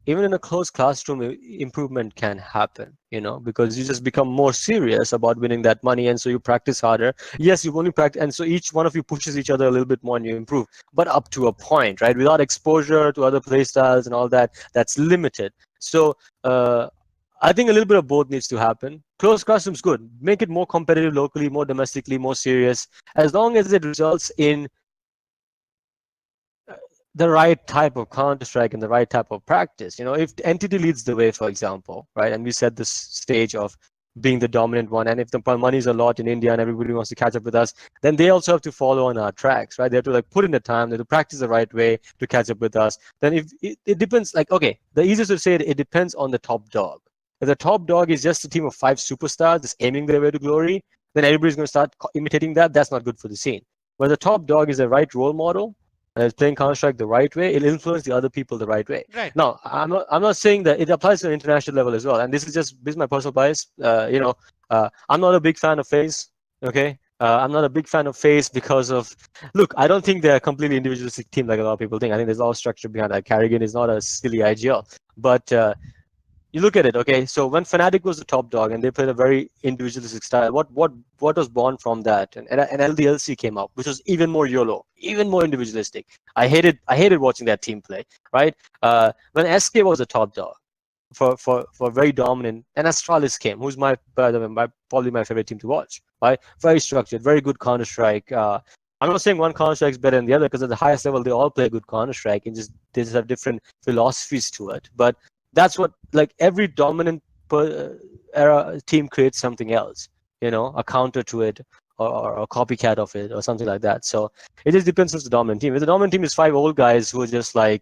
even in a closed classroom, improvement can happen, because you just become more serious about winning that money, and so you practice harder. Yes, you only practice, and so each one of you pushes each other a little bit more, and you improve, but up to a point, right? Without exposure to other play styles and all that, that's limited. So I think a little bit of both needs to happen. Closed classrooms good. Make it more competitive locally, more domestically, more serious. As long as it results in the right type of Counter-Strike and the right type of practice. If Entity leads the way, for example, right, and we set this stage of being the dominant one, and if the money is a lot in India and everybody wants to catch up with us, then they also have to follow on our tracks, right? They have to put in the time, they have to practice the right way to catch up with us. Then if it depends, okay, the easiest to say it depends on the top dog. If the top dog is just a team of 5 superstars just aiming their way to glory, then everybody's going to start imitating that. That's not good for the scene. But the top dog is the right role model and is playing Counter-Strike the right way, it'll influence the other people the right way. Right. Now, I'm not saying that it applies to an international level as well. And this is my personal bias. I'm not a big fan of FaZe. Okay. I'm not a big fan of FaZe because of, look, I don't think they're a completely individualistic team like a lot of people think. I think there's a lot of structure behind that. Carrigan is not a silly IGL. But you look at it, okay. So when Fnatic was the top dog and they played a very individualistic style, what was born from that? And LDLC came out, which was even more YOLO, even more individualistic. I hated watching that team play, right? When SK was the top dog for very dominant, and Astralis came, who's probably my favorite team to watch, right? Very structured, very good Counter-Strike. I'm not saying one Counter-Strike is better than the other because at the highest level they all play good Counter-Strike and they just have different philosophies to it. But that's what every dominant era team creates something else, a counter to it or a copycat of it or something like that. So it just depends on the dominant team. If the dominant team is 5 old guys who are just not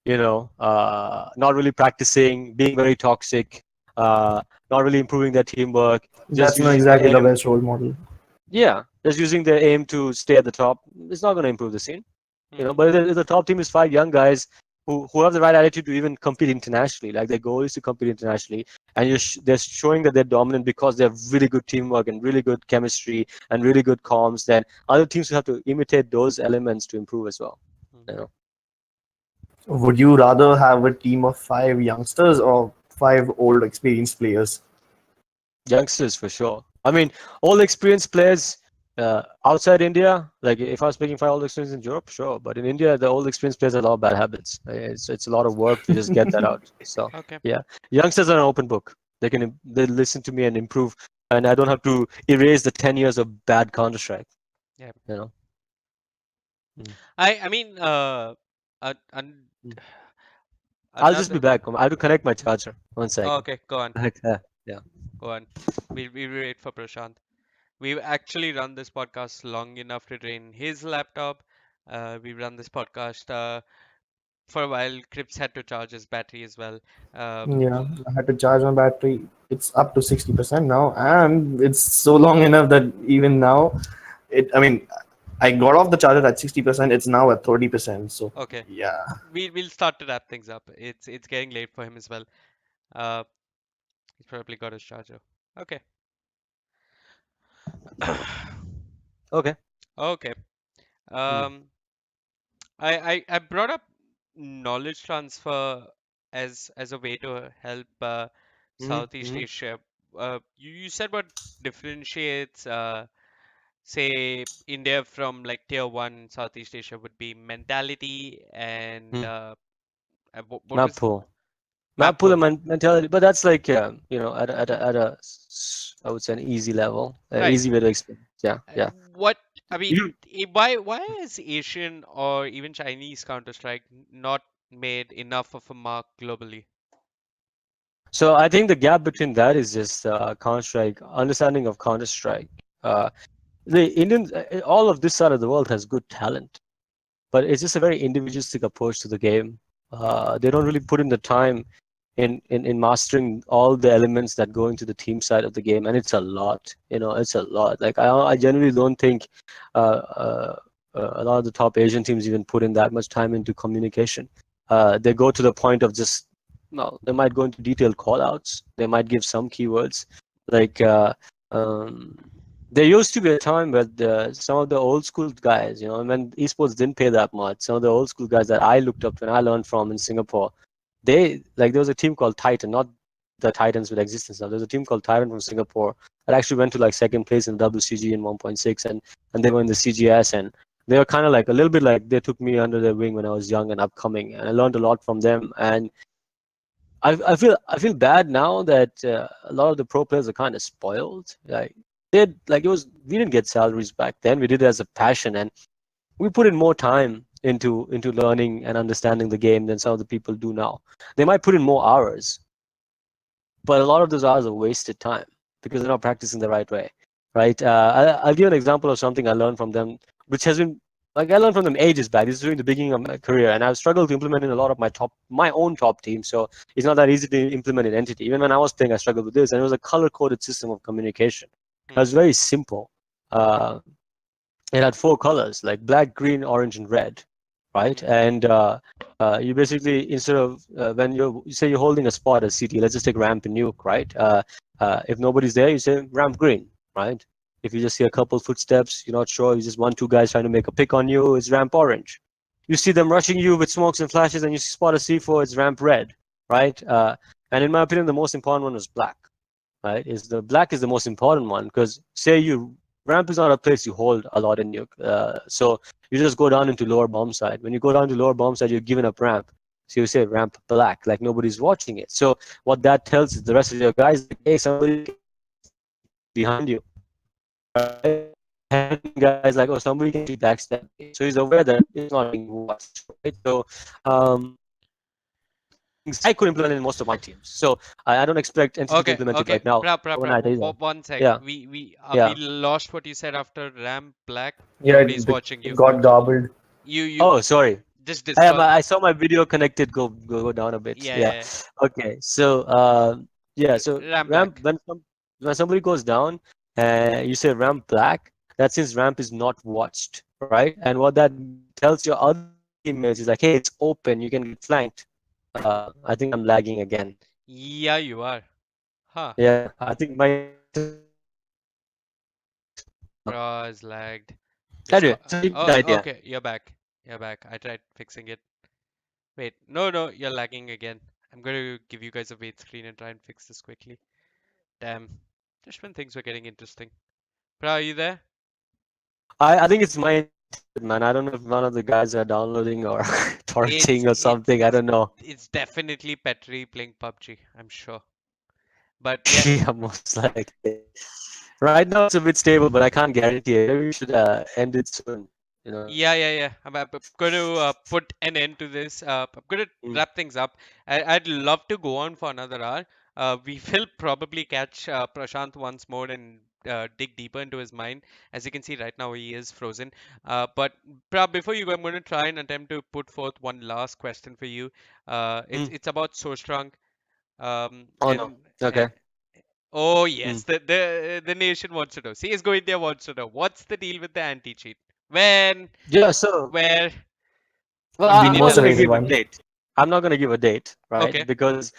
really practicing, being very toxic, not really improving their teamwork, just That's not using exactly their the aim, best role model. yeah, just using their aim to stay at the top, it's not going to improve the scene. But if the top team is 5 young guys who have the right attitude to even compete internationally, like their goal is to compete internationally, and they're showing that they're dominant because they have really good teamwork and really good chemistry and really good comms, then other teams will have to imitate those elements to improve as well. Would you rather have a team of 5 youngsters or 5 old experienced players? Youngsters for sure. I mean, all experienced players outside India, like if I was speaking for all the experience in Europe, sure. But in India, the old experienced players have a lot of bad habits. It's a lot of work to just get that out. So Okay. yeah, youngsters are an open book. They listen to me and improve, and I don't have to erase the 10 years of bad Counter-Strike. Yeah. I mean, I'll just be another. back. I have to connect my charger. One Oh, second. okay, go on, Yeah. go on. We wait for Prashant. We've actually run this podcast long enough to drain his laptop. We've run this podcast for a while. Kripz had to charge his battery as well. Yeah, I had to charge my battery. It's up to 60% now, and it's so long enough that even now, I got off the charger at 60%. It's now at 30%. So Okay, yeah. we'll start to wrap things up. It's getting late for him as well. Uh, he's probably got his charger. Okay. Okay. Okay. Um, I brought up knowledge transfer as a way to help Southeast Mm-hmm. Asia. You said what differentiates say India from like tier one Southeast Asia would be mentality and what Map was pool. map Map pool pool? and mentality, but that's like I would say an easy level, Right. easy way to explain. Yeah, yeah. What I mean, You, why is Asian or even Chinese Counter-Strike not made enough of a mark globally? so I think the gap between that is just Counter-Strike understanding of Counter-Strike. The Indians, all of this side of the world has good talent, but it's just a very individualistic approach to the game. They don't really put in the time in mastering all the elements that go into the team side of the game, and it's a lot. It's a lot. Like I generally don't think a lot of the top Asian teams even put in that much time into communication. They go to the point of just, well, they might go into detailed callouts. They might give some keywords. Like um, there used to be a time where some of the old school guys, when esports didn't pay that much, some of the old school guys that I looked up to and I learned from in Singapore, there was a team called Titan, not the Titans with existence now. There's a team called Titan from Singapore that actually went to like second place in WCG in 1.6, and they were in the CGS, and they were kind of like a little bit like they took me under their wing when I was young and upcoming, and I learned a lot from them. And I feel bad now that a lot of the pro players are kind of spoiled. We didn't get salaries back then. We did it as a passion, and we put in more time into learning and understanding the game than some of the people do now. They might put in more hours, but a lot of those hours are wasted time because they're not practicing the right way, right? I'll give an example of something I learned from them, which has been like I learned from them ages back. This is during the beginning of my career, and I've struggled to implement in a lot of my own top teams. So it's not that easy to implement in Entity. Even when I was playing, I struggled with this, and it was a color-coded system of communication. It was very simple. It had 4 colors, like black, green, orange, and red, right? And you basically, instead of when you say you're holding a spot as CT, let's just take ramp and nuke, right? If nobody's there, you say ramp green, right? If you just see a couple footsteps, you're not sure, you just 1-2 guys trying to make a pick on you, it's ramp orange. You see them rushing you with smokes and flashes, and you spot a C4, it's ramp red, right? And in my opinion, the most important one was black, right? Black is the most important one, because ramp is not a place you hold a lot in nuke. So you just go down into lower bomb side. When you go down to lower bomb side, you're given up ramp. So you say ramp black, like nobody's watching it. So what that tells is the rest of your guys, like, hey, somebody behind you, right? And guys like, oh, somebody can backstab me. So he's aware that it's not being watched, right? So I could implement it in most of my teams. So I don't expect Entity to implement it right now. One sec. Yeah. We Yeah. lost what you said after ramp black. Yeah, Nobody's watching it you. got garbled. You Oh, sorry. just I saw my video connected go down a bit. Yeah. Okay. So So Ramp ramp black. when somebody goes down, you say ramp black. That since ramp is not watched, right? And what that tells your other teammates is like, hey, it's open. You can get flanked. I think I'm lagging again. Yeah, you are. Huh. Yeah, I think my Bro is lagged. anyway. So you get the Oh, idea. okay. You're back. You're back. I tried fixing it. Wait. No. You're lagging again. I'm going to give you guys a wait screen and try and fix this quickly. Damn. Just when things were getting interesting. Bro, are you there? I think it's my internet, man. I don't know if one of the guys are downloading or torrenting or something. I don't know. It's definitely Petri playing PUBG, I'm sure. But yeah, Yeah, most likely. Right now it's a bit stable, but I can't guarantee it. Maybe we should end it soon. yeah. I'm going to put an end to this. I'm going to Mm. wrap things up. I'd love to go on for another hour. We will probably catch Prashant once more and dig deeper into his mind. As you can see right now, he is frozen. But before you go, I'm going to try and attempt to put forth one last question for you. It's about SoStronk. Oh no. Okay. Oh yes, Mm. the nation wants to know. CS:GO India wants to know what's the deal with the anti-cheat? When, Yeah, so where? well, We I'm need not a gonna Most list. give a one. date. I'm not gonna give a date, right? Okay. Because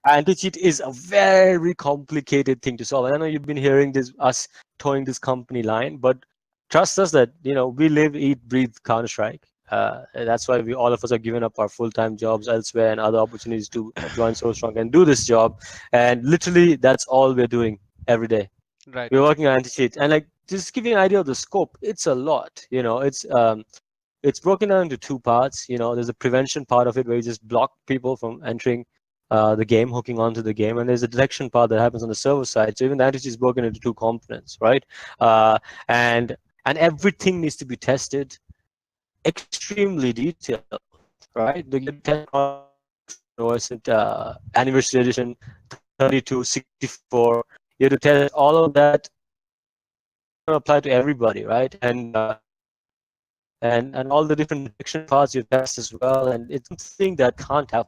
anti-cheat is a very complicated thing to solve. I know you've been hearing us towing this company line, but trust us that we live, eat, breathe Counter-Strike. That's why all of us are giving up our full-time jobs elsewhere and other opportunities to join SoStronk and do this job. And literally, that's all we're doing every day. Right. We're working on anti-cheat, and like just to give you an idea of the scope, it's a lot. It's broken down into 2 parts. There's a prevention part of it where you just block people from entering the game, hooking onto the game, and there's a detection part that happens on the server side. So even the anti-cheat is broken into 2 components, right? And everything needs to be tested extremely detailed, right? You test anniversary edition 32, 64. You have to test all of that, apply to everybody, right? And all the different detection parts you test as well, and it's something that can't have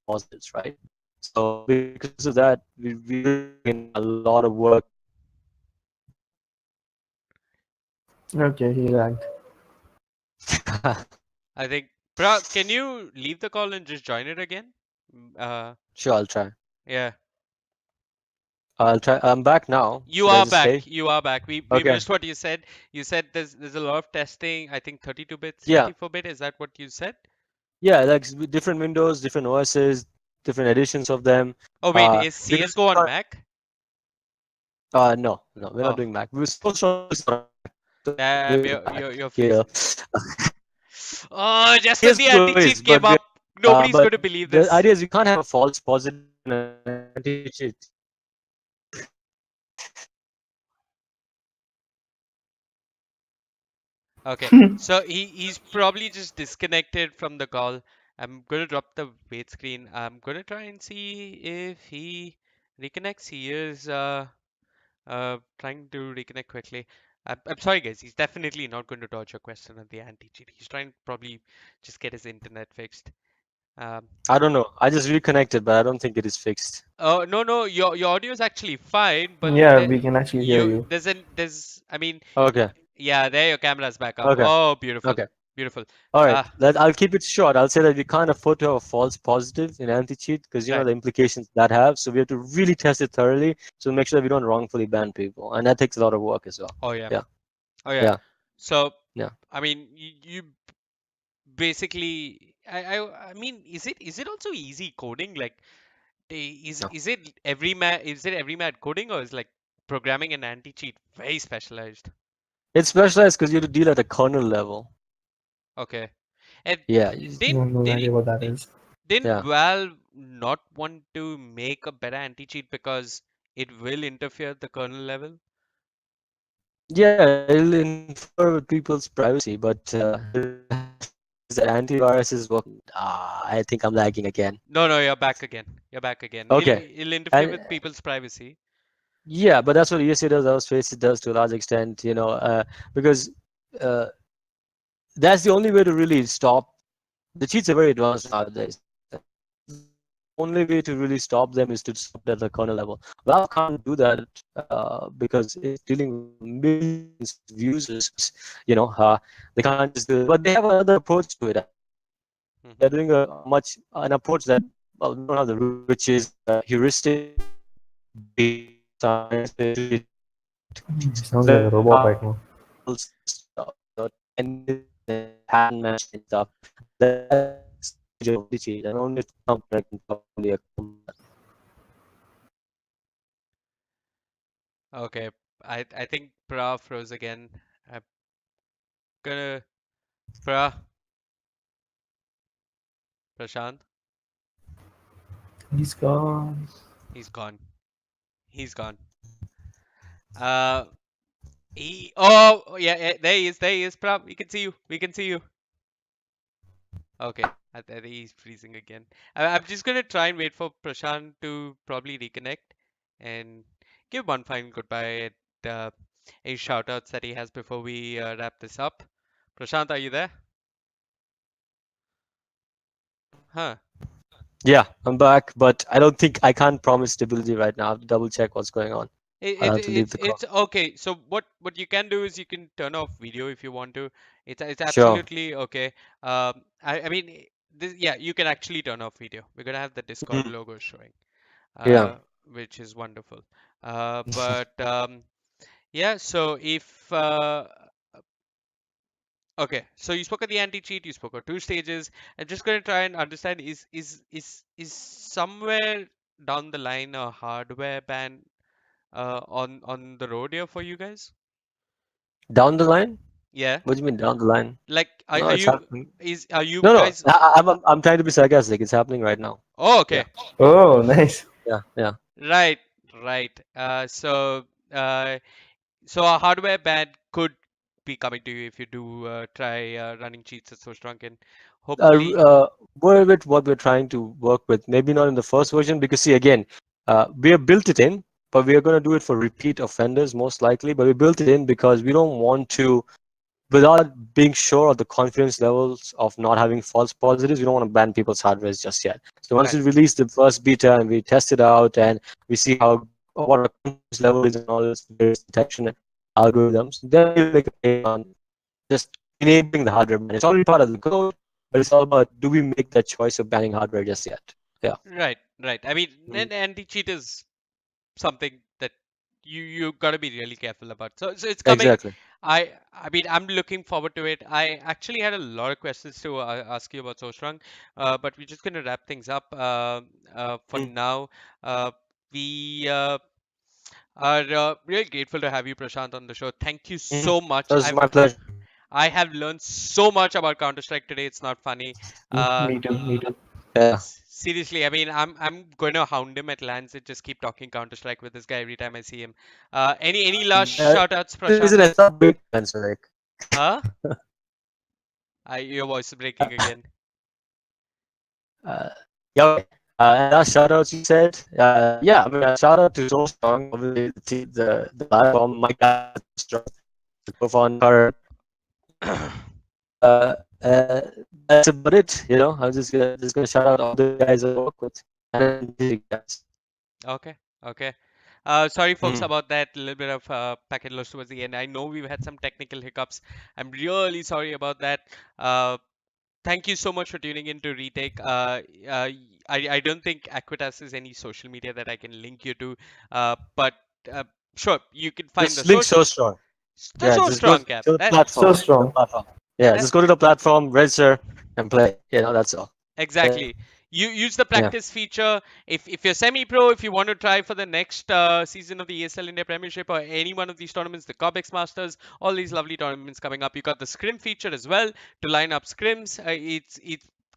positives, right? So because of that, we really put in a lot of work to make sure that we don't lose our character. Okay, he lagged. I think. Bro, can you leave the call and just join it again? Sure, I'll try. Yeah. I'll try. I'm back now. You Should I are just back. stay? You are back. We Okay. missed what you said. You said there's a lot of testing. I think 32-bit, Yeah. 64-bit. Is that what you said? Yeah, like different windows, different OSs, different editions of them. Oh wait, is Because CS:GO on Mac? no, no, we're not Oh, doing Mac. We're supposed to is not on Mac. So damn, we're you're back. you're, you're Yeah. freezing. Oh, just as the CSGO anti-cheat is, came up, nobody's but going to believe the this. idea is you can't have a false positive and an anti-cheat. Okay, so he's probably just disconnected from the call. I'm gonna drop the wait screen. I'm gonna try and see if he reconnects. He is trying to reconnect quickly. I'm sorry guys, he's definitely not going to dodge your question on the anti-cheat. He's trying to probably just get his internet fixed. Um, I don't know. I just reconnected, but I don't think it is fixed. oh no, your audio is actually fine, but Yeah, we can actually hear you. there's I mean Okay. yeah, there your camera's back up. Okay. Oh, beautiful, Okay. beautiful. All right. Ah, I'll keep it short. I'll say that we can't afford to have a false positive in anti-cheat because you know right. the implications that have. So we have to really test it thoroughly to make sure that we don't wrongfully ban people, and that takes a lot of work as well. Oh yeah. Yeah. Oh yeah. Yeah. So Yeah. I mean you basically I mean is it also easy coding like No. is it every mad coding or is like programming an anti-cheat very specialized? It's specialized because you have to deal at a kernel level. Okay. And Yeah. didn't No didn't idea what that is. didn't Yeah. Valve not want to make a better anti-cheat because it will interfere at the kernel level? Yeah, it'll infer with people's privacy, but is that antivirus is working? I think I'm lagging again. No, you're back again. You're back again. Okay. It'll interfere And with people's privacy. yeah, but that's what ESA does. Aerospace it does to a large extent, because uh, that's the only way to really stop the cheats are very advanced nowadays. The only way to really stop them is to stop at the kernel level. Valve can't do that because it's dealing with millions of users. They can't just do it. But they have another approach to it. Hmm. They're doing an approach that we don't have the which is heuristic based science based Sounds like a robot right now. stuff, and pattern matching stuff. That's the stage of the and only company can probably accomplish that. Okay. I think Pra froze again. I'm gonna Pra Prashant. He's gone. He's gone. He's gone. Uh yeah, there he is. There he is, Pra. We can see you. We can see you. Okay. I think he's freezing again. I'm just gonna try and wait for Prashant to probably reconnect and give one final goodbye at any shout outs that he has before we wrap this up. Prashant, are you there? Huh. Yeah, I'm back, but I can't promise stability right now. I have to double check what's going on. I'll have to leave the call. It's okay. So what you can do is you can turn off video if you want to. It's Sure. absolutely okay. I mean this yeah you can actually turn off video. We're gonna have the Discord Mhm. logo showing, Yeah. which is wonderful. But yeah. So if okay, so you spoke of the anti-cheat. You spoke of two stages. I'm just gonna try and understand is somewhere down the line a hardware ban on the road here for you guys? Down the line? Yeah. What do you mean down the line? Like No, are it's you happening. are you No, no. guys I'm trying to be sarcastic. It's happening right now. oh Yeah. okay. Oh, nice. Yeah. Yeah. Right, right. Uh so a hardware ban could be coming to you if you do try running cheats at SoStronk and uh, hopefully uh, more with what we're trying to work with. Maybe not in the first version because see again, we have built it in, but we are going to do it for repeat offenders most likely. But we built it in because we don't want to without being sure of the confidence levels of not having false positives, we don't want to ban people's hardware just yet. So once Right. we release the first beta and we test it out and we see how what our confidence level is and all this various detection algorithms, then we'll make a play on just enabling the hardware ban. It's already part of the code, but it's all about, do we make that choice of banning hardware just yet? Yeah. Right. Right. I mean, Mm. an anti-cheat is something that you got to be really careful about. So it's coming. Exactly. I mean, I'm looking forward to it. I actually had a lot of questions to ask you about SoStronk, but we're just going to wrap things up for Mm. now. We are really grateful to have you, Prashant, on the show. Thank you Mm. so much. That was my pleasure. I have learned so much about Counter Strike today. It's not funny. Uh, Me too. Me too. Yeah. Seriously, I mean, I'm going to hound him at Lance and just keep talking Counter Strike with this guy every time I see him. Any last shout outs, The reason Prashant? I stopped doing it, so like, Huh? Your voice is breaking again. uh, yeah. Okay. And last shout outs you said, yeah. I mean, shout out to SoStronk, obviously the platform. My guys, SoStronk, the co-founder. Uh, uh, that's about it. You know, I'm just gonna shout out all the guys I work with and the guys. Okay, okay. Sorry, folks, Mm. about that. A little bit of packet loss towards the end. I know we've had some technical hiccups. I'm really sorry about that. Thank you so much for tuning in to Retake. I don't think Aequitas is any social media that I can link you to, but uh, sure, you can find Just link SoStronk. the Yeah, so just go strong to cap. the That So platform. The strong. platform. Yeah, that just go to the platform, register, and play. You know, that's all. Yeah. Exactly. You use the Yeah. practice feature. If you're semi-pro, if you want to try for the next season of the ESL India Premiership or any one of these tournaments, the Cobex Masters, all these lovely tournaments coming up, you got the scrim feature as well to line up scrims. It's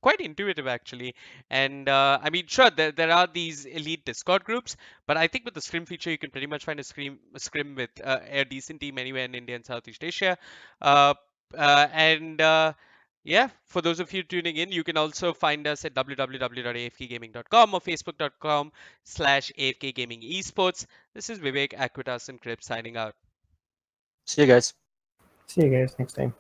quite intuitive actually, and I mean, sure, there are these elite Discord groups, but I think with the scrim feature, you can pretty much find a scrim with a decent team anywhere in India and Southeast Asia, uh, and yeah, for those of you tuning in, you can also find us at www.afkgaming.com or facebook.com/afkgamingesports. This is Vivek, Aequitas, and Kripz signing out. See you guys. See you guys next time.